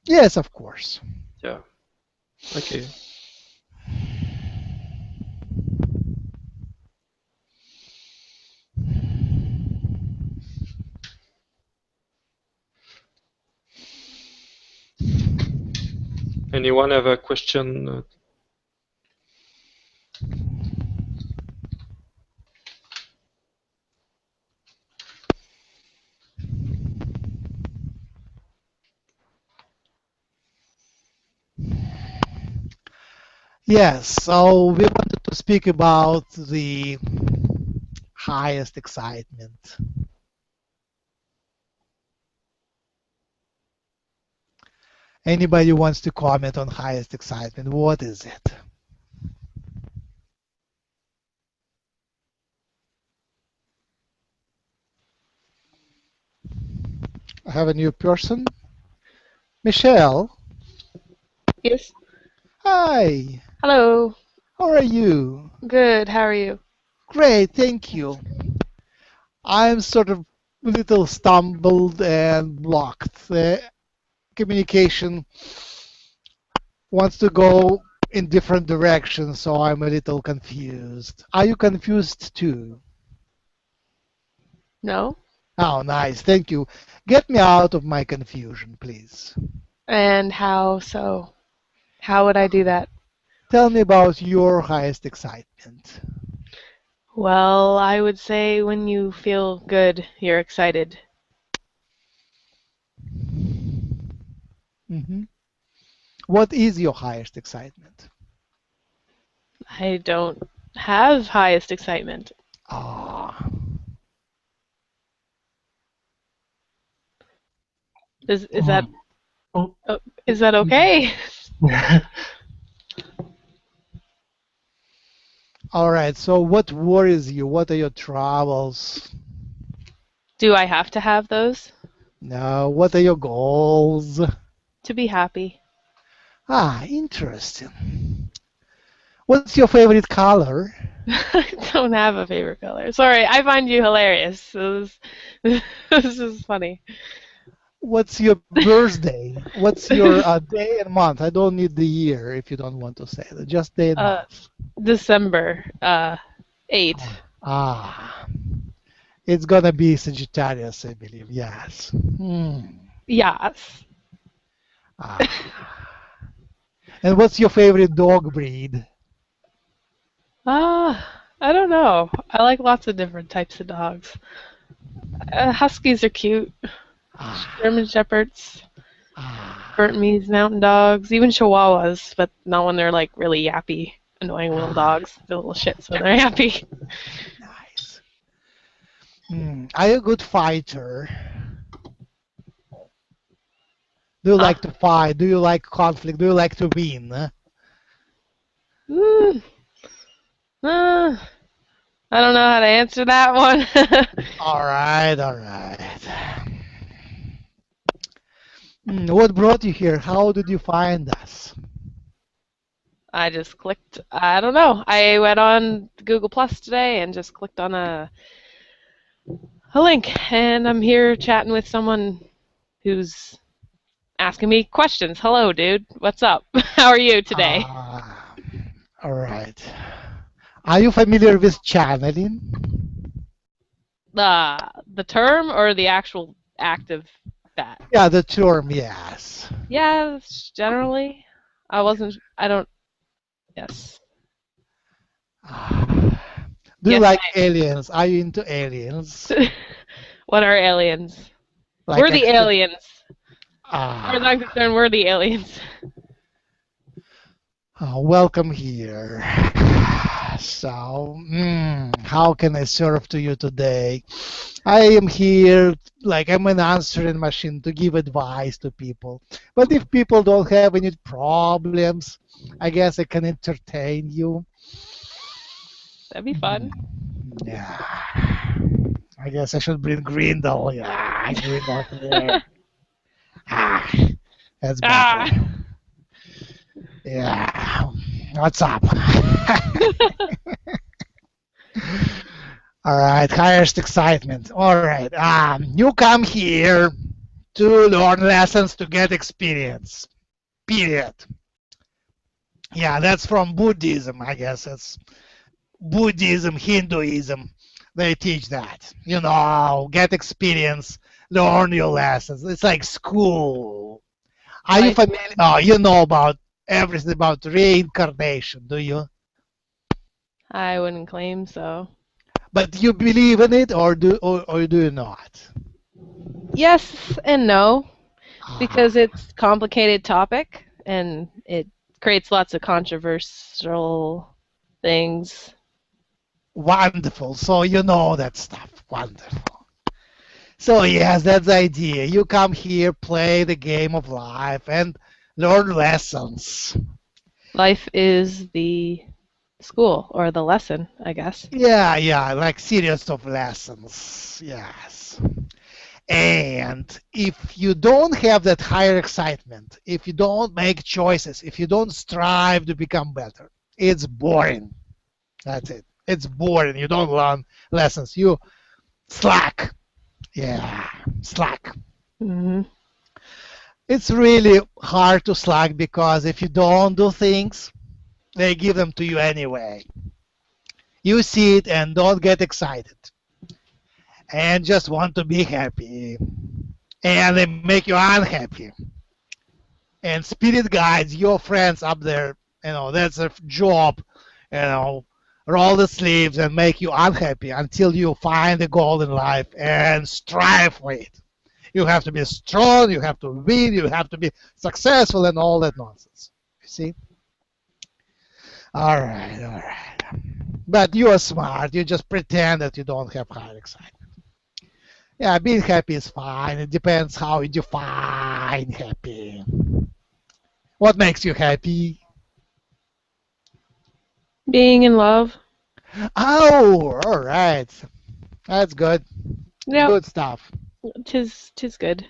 Yes, of course. yeah. Okay. Anyone have a question? Yes, so we wanted to speak about the highest excitement. Anybody wants to comment on highest excitement? What is it? I have a new person. Michelle. Yes. Hi. Hello. How are you? Good. How are you? Great, thank you. I'm sort of a little stumbled and blocked. The communication wants to go in different directions, so I'm a little confused. Are you confused too? No. Oh, nice. Thank you. Get me out of my confusion, please. And how so? How would I do that? Tell me about your highest excitement. Well, I would say when you feel good, you're excited. What is your highest excitement? I don't have highest excitement. Ah, Is Oh. is that okay? all right. So what worries you? What are your troubles? Do I have to have those No, what are your goals? to be happy? Ah, interesting. What's your favorite color? I don't have a favorite color. Sorry, I find you hilarious. This is funny. What's your birthday? What's your day and month? I don't need the year if you don't want to say that. Just day and month. December 8th. Ah, it's gonna be Sagittarius, I believe. Yes. Yes. Ah. And what's your favorite dog breed? I don't know. I like lots of different types of dogs. Huskies are cute. German Shepherds, Burmese mountain dogs, even Chihuahuas, but not when they're like really yappy, annoying little dogs. They're little shits when they're yappy. Nice. Are you a good fighter? Do you like to fight? Do you like conflict? Do you like to win? Mm, I don't know how to answer that one. All right, all right. What brought you here? How did you find us? I just clicked, I don't know. I went on Google Plus today and just clicked on a link, and I'm here chatting with someone who's asking me questions. Hello, dude. What's up? How are you today? All right. Are you familiar with channeling? The term or the actual act of that? Yeah, the term, yes. Yes, generally. I don't, yes. Do you Yes, like aliens? Are you into aliens? What are aliens? Like We're the aliens. As Ah, far as I'm concerned, we're the aliens. welcome here. So, how can I serve to you today? I am here, like I'm an answering machine to give advice to people. But if people don't have any problems, I guess I can entertain you. That'd be fun. Yeah. I guess I should bring Grindle. Yeah, Grindle here. That's better. Yeah. What's up? All right, highest excitement. All right. You come here to learn lessons to get experience. Period. Yeah, that's from Buddhism, I guess. It's Buddhism, Hinduism. They teach that. You know, get experience, learn your lessons. It's like school. Are you familiar? Oh, you know about everything about reincarnation, do you? I wouldn't claim so. But you believe in it, or do you not? Yes and no, because it's a complicated topic and it creates lots of controversial things. Wonderful. So you know that stuff. Wonderful. So yes, that's the idea. You come here, play the game of life, and learn lessons. Life is the school or the lesson, I guess. Yeah, like series of lessons. Yes. And if you don't have that higher excitement, if you don't make choices, if you don't strive to become better, it's boring. That's it. It's boring. You don't learn lessons. You slack. Yeah, slack. Mm-hmm. It's really hard to slack because if you don't do things, they give them to you anyway. You see it and don't get excited and just want to be happy, and they make you unhappy. And spirit guides, your friends up there, that's a job, roll the sleeves and make you unhappy until you find the goal in life and strive for it. You have to be strong, you have to win, you have to be successful, and all that nonsense. You see? All right. But you are smart. You just pretend that you don't have high excitement. Yeah, being happy is fine. It depends how you define happy. What makes you happy? Being in love. Oh, all right. That's good. Yep. Good stuff. Tis good.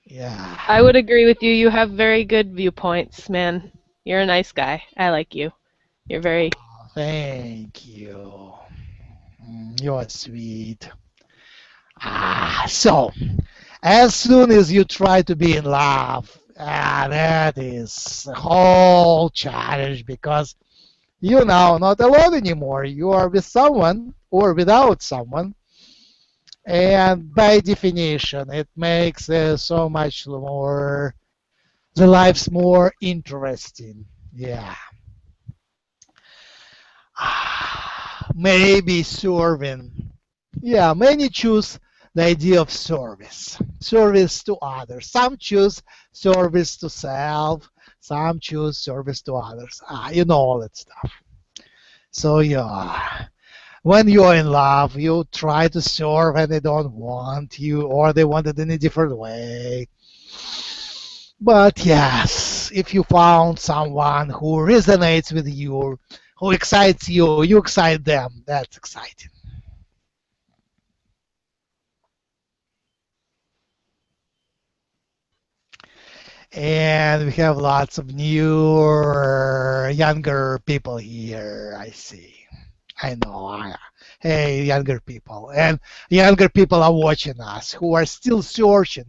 Yeah. I would agree with you. You have very good viewpoints, man. You're a nice guy. I like you. You're very... Thank you. You're sweet. So, as soon as you try to be in love, that is a whole challenge because you're now not alone anymore. You are with someone or without someone. And by definition, it makes so much more, the life's more interesting. Yeah. Maybe serving. Yeah, many choose the idea of service to others. Some choose service to self, some choose service to others. You know all that stuff. So yeah, when you're in love, you try to serve and they don't want you, or they want it in a different way. But yes, if you found someone who resonates with you, who excites you, you excite them. That's exciting. And we have lots of newer, younger people here. I see. I know. Hey, younger people. And younger people are watching us who are still searching.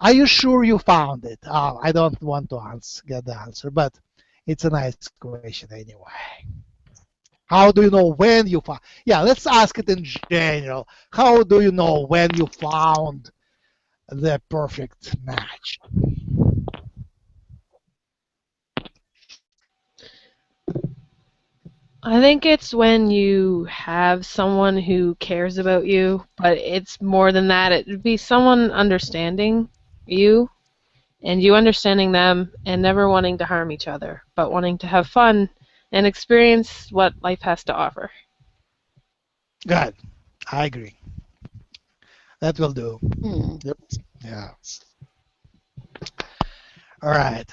Are you sure you found it? I don't want to get the answer, but it's a nice question anyway. How do you know when you found? Yeah, let's ask it in general. How do you know when you found the perfect match? I think it's when you have someone who cares about you, but it's more than that. It would be someone understanding you and you understanding them and never wanting to harm each other, but wanting to have fun and experience what life has to offer. Good. I agree. That will do. Yep. Yeah. All right.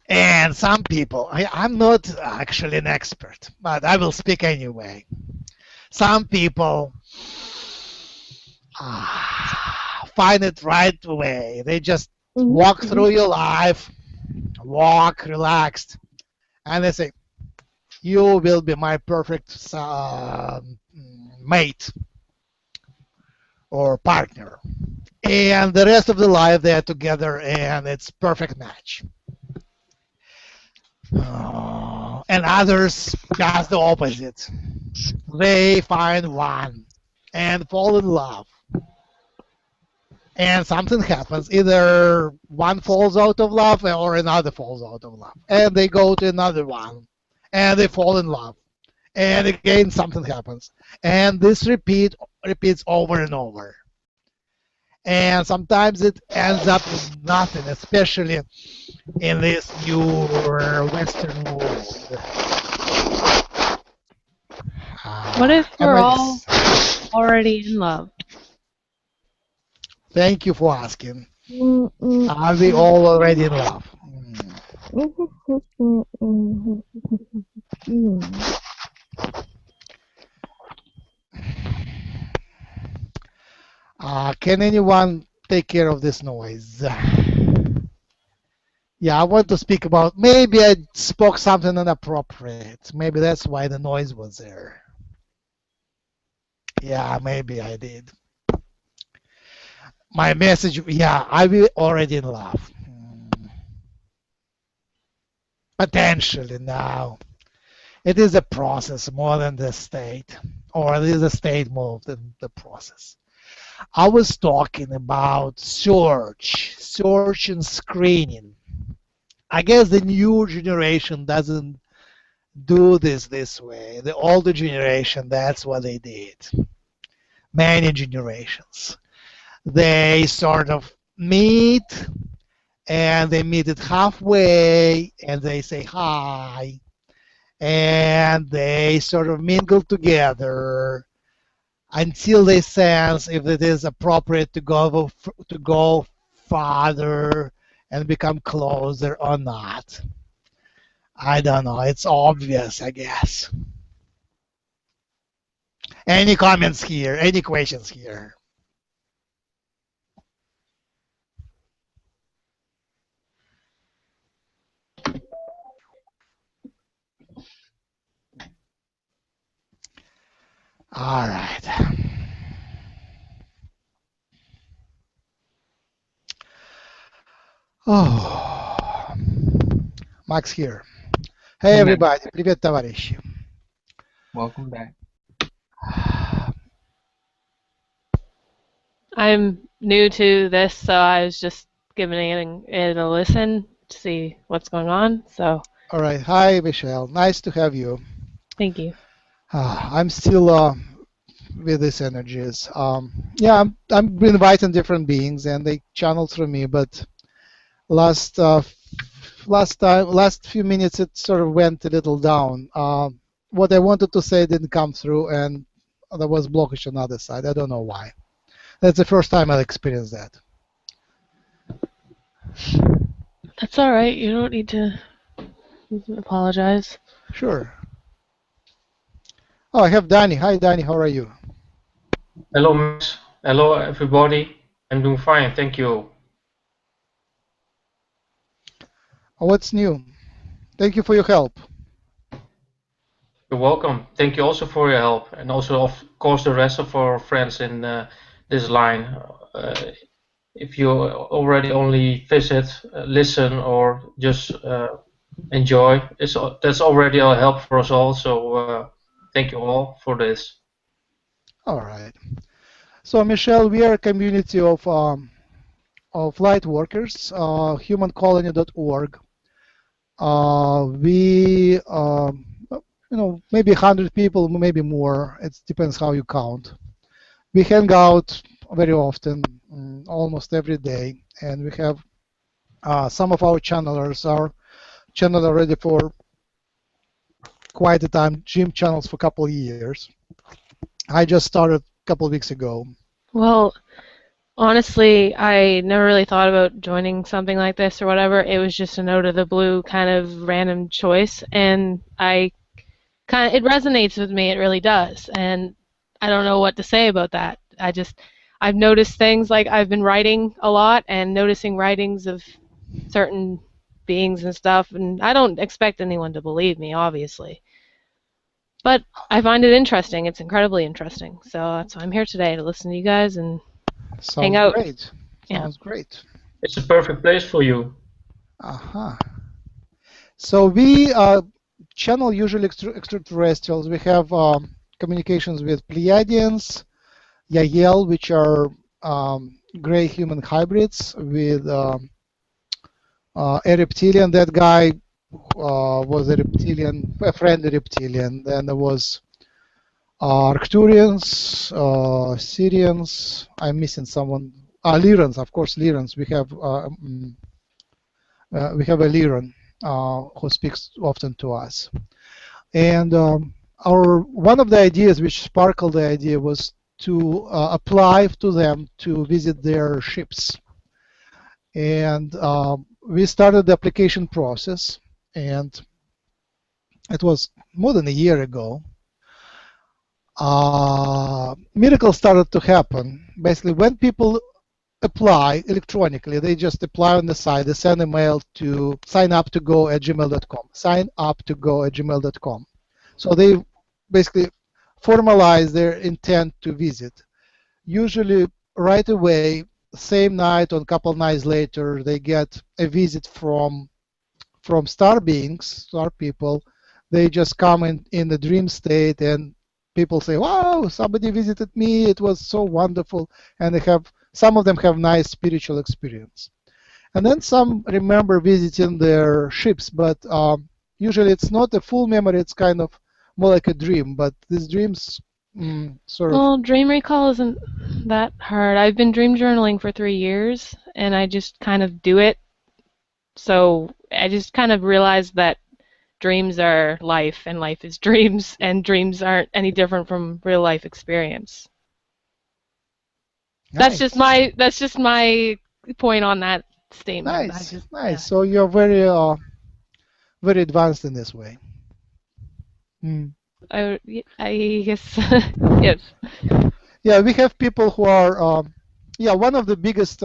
And some people, I'm not actually an expert, but I will speak anyway. Some people find it right away. They just walk through your life, walk relaxed, and they say, you will be my perfect mate or partner. And the rest of the life they are together and it's perfect match. And others just the opposite. They find one and fall in love. And something happens. Either one falls out of love or another falls out of love. And they go to another one. And they fall in love. And again something happens. And this repeats over and over. And sometimes it ends up with nothing, especially in this new Western world. What if we're all already in love? Thank you for asking. Are we all already in love? Can anyone take care of this noise? Yeah, I want to speak about, maybe I spoke something inappropriate. Maybe that's why the noise was there. Yeah, maybe I did. My message, yeah, are we already in love? Potentially now. It is a process more than the state, or it is a state more than the process. I was talking about search and screening. I guess the new generation doesn't do this way. The older generation, that's what they did. Many generations. They sort of meet and they meet it halfway and they say hi and they sort of mingle together until they sense if it is appropriate to go farther and become closer or not. I don't know. It's obvious, I guess. Any comments here? Any questions here? All right. Oh, Max here. Hey everybody, привет, товарищи. Welcome back. I'm new to this, so I was just giving it a listen to see what's going on. So. All right. Hi, Michelle. Nice to have you. Thank you. I'm still with these energies. Yeah, I'm inviting different beings, and they channel through me. But last few minutes, it sort of went a little down. What I wanted to say didn't come through, and there was blockage on the other side. I don't know why. That's the first time I've experienced that. That's all right. You don't need to apologize. Sure. Oh, I have Danny. Hi, Danny. How are you? Hello, Max. Hello, everybody. I'm doing fine, thank you. What's new? Thank you for your help. You're welcome. Thank you also for your help, and also, of course, the rest of our friends in this line. If you already only visit, listen, or just enjoy, that's already a help for us all. So thank you all for this. All right. So, Michelle, we are a community of Lightworkers, humancolony.org. We, maybe 100 people, maybe more. It depends how you count. We hang out very often, almost every day, and we have some of our channelers are channeled already for quite a time. Jim channels for a couple of years. I just started a couple of weeks ago. Well, honestly, I never really thought about joining something like this or whatever. It was just an out of the blue kind of random choice, and it resonates with me. It really does, and I don't know what to say about that. I've noticed things like I've been writing a lot and noticing writings of certain beings and stuff, and I don't expect anyone to believe me, obviously. But I find it interesting. It's incredibly interesting. So that's why I'm here today, to listen to you guys and hang out. Great. Yeah. Sounds great. It's a perfect place for you. So we channel usually extraterrestrials. We have communications with Pleiadians, Yahyel, which are gray human hybrids, with a reptilian. That guy was a reptilian, a friendly reptilian. Then there was Arcturians, Sirians. I'm missing someone. Lyrans, of course, Lyrans. We have a Lyran who speaks often to us. And one of the ideas which sparkled the idea was to apply to them to visit their ships. And we started the application process, and it was more than a year ago. Miracles started to happen. Basically, when people apply electronically, they just apply on the site, they send a mail to signup2go@gmail.com, signup2go@gmail.com. So they basically formalize their intent to visit. Usually right away, same night or a couple of nights later, they get a visit from star beings, star people. They just come in the dream state, and people say, wow, somebody visited me, it was so wonderful, and some of them have nice spiritual experience. And then some remember visiting their ships, but usually it's not a full memory, it's kind of more like a dream, but these dreams Well, dream recall isn't that hard. I've been dream journaling for 3 years, and I just kind of do it. So I just kind of realized that dreams are life, and life is dreams, and dreams aren't any different from real life experience. Nice. That's just my point on that statement. Nice, nice. Yeah. So you're very very advanced in this way. I guess yes. Yeah, we have people who are one of the biggest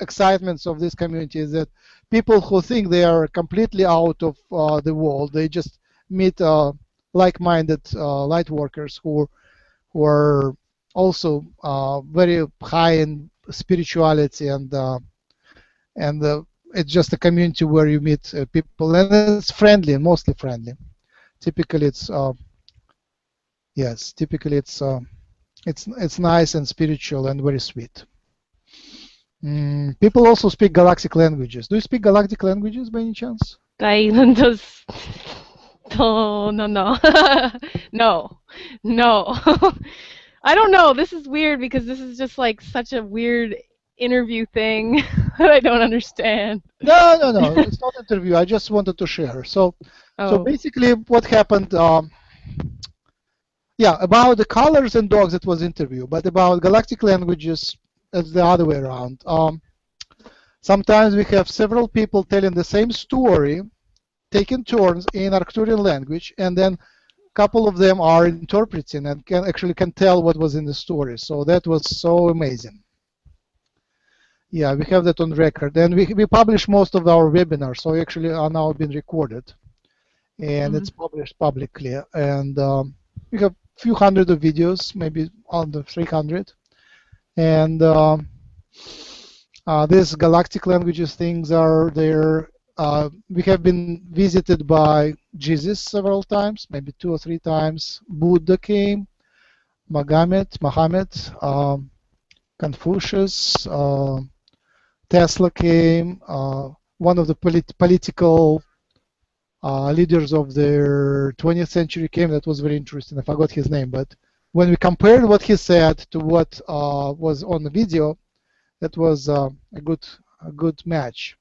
excitements of this community is that people who think they are completely out of the world, they just meet like-minded light workers who are also very high in spirituality, and it's just a community where you meet people, and it's friendly, mostly friendly. Typically, it's it's nice and spiritual and very sweet. People also speak galactic languages. Do you speak galactic languages by any chance? No. I don't know. This is weird because this is just like such a weird interview thing that I don't understand. No. It's not an interview. I just wanted to share. So basically, what happened? About the colors and dogs, it was interview, but about galactic languages, it's the other way around. Sometimes we have several people telling the same story, taking turns in Arcturian language, and then a couple of them are interpreting and can tell what was in the story. So that was so amazing. Yeah, we have that on record, and we publish most of our webinars, so actually are now being recorded, and it's published publicly. And we have a few hundred of videos, maybe under 300, and these galactic languages things are there. We have been visited by Jesus several times, maybe 2 or 3 times. Buddha came, Muhammad, Confucius, Tesla came, one of the political leaders of the 20th century came. That was very interesting. I forgot his name, but when we compared what he said to what was on the video, that was a good match.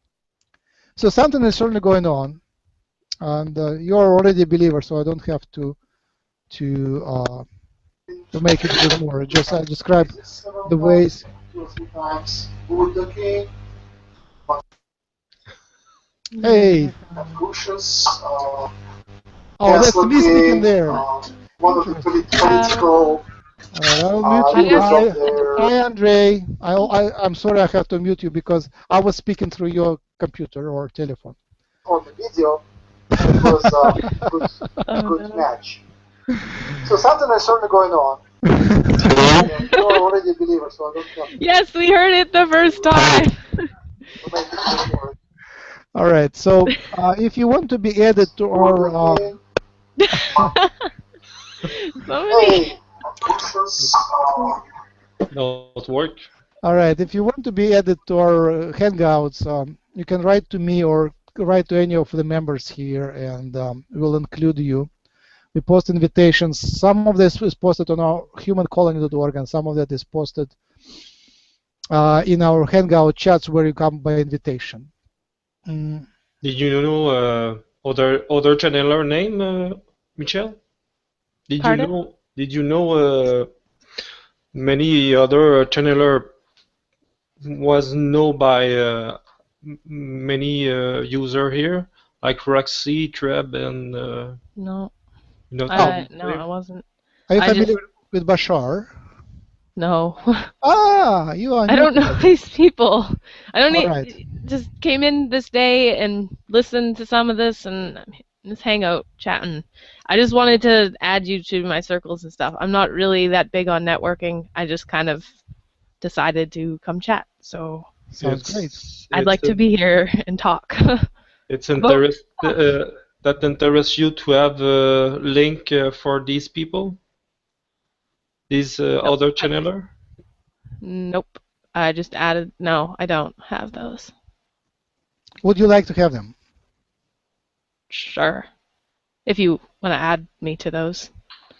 So something is certainly going on, and you're already a believer, so I don't have to make it even more. Just I describe the ways. Hey. Oh, that's me speaking there. One of the political. I'll mute you. Hi, Andre. I'm sorry I have to mute you because I was speaking through your computer or telephone. On the video, it was a good match. So something is certainly going on. You're already a believer, so I don't have to. Yes, we heard it the first time. All right. So if you want to be added to our Don't work. All right. If you want to be added to our Hangouts, you can write to me or write to any of the members here, and we'll include you. We post invitations. Some of this is posted on our humancolony.org, and some of that is posted in our Hangout chats where you come by invitation. Did you know other channeler name, Michelle? Did you know many other channeler was known by many user here, like Roxy, Treb, and No. no, I wasn't. Are you familiar with Bashar? No. You are. I don't know these people. I don't right. Just came in this day and listened to some of this and this hangout chatting. I just wanted to add you to my circles and stuff. I'm not really that big on networking. I just kind of decided to come chat. So sounds great. I'd like to be here and talk. It's that interests you to have a link for these people? These other channeler? Nope. I just added. No, I don't have those. Would you like to have them? Sure. If you want to add me to those,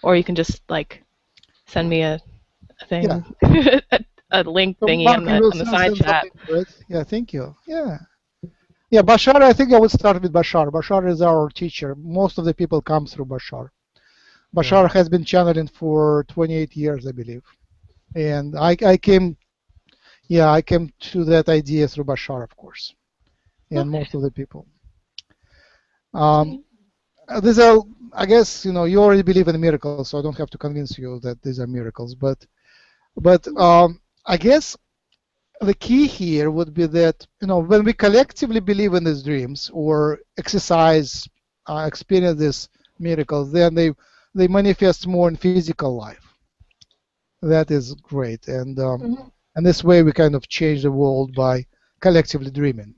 or you can just like send me a thing, yeah. a link thingy on the side chat. Right? Yeah, thank you. Yeah, Bashar. I think I would start with Bashar. Bashar is our teacher. Most of the people come through Bashar. Bashar has been channeling for 28 years, I believe, and I came to that idea through Bashar, of course, and most of the people. These are, I guess, you already believe in miracles, so I don't have to convince you that these are miracles. But I guess the key here would be that when we collectively believe in these dreams or exercise, experience these miracles, then they manifest more in physical life. That is great, and and this way we kind of change the world by collectively dreaming.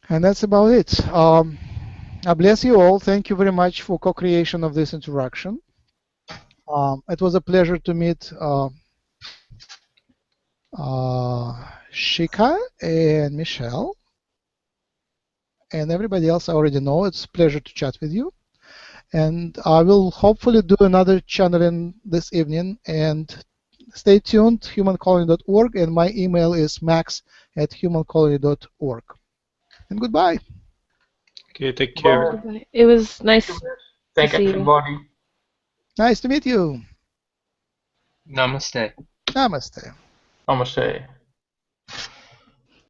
And that's about it. I bless you all. Thank you very much for co-creation of this interaction. It was a pleasure to meet Shika and Michelle. And everybody else I already know. It's a pleasure to chat with you. And I will hopefully do another channeling this evening. And stay tuned, humancolony.org. And my email is max@humancolony.org. And goodbye. Okay, take care. It was nice. Thank everybody. Nice to meet you. Namaste. Namaste. Namaste.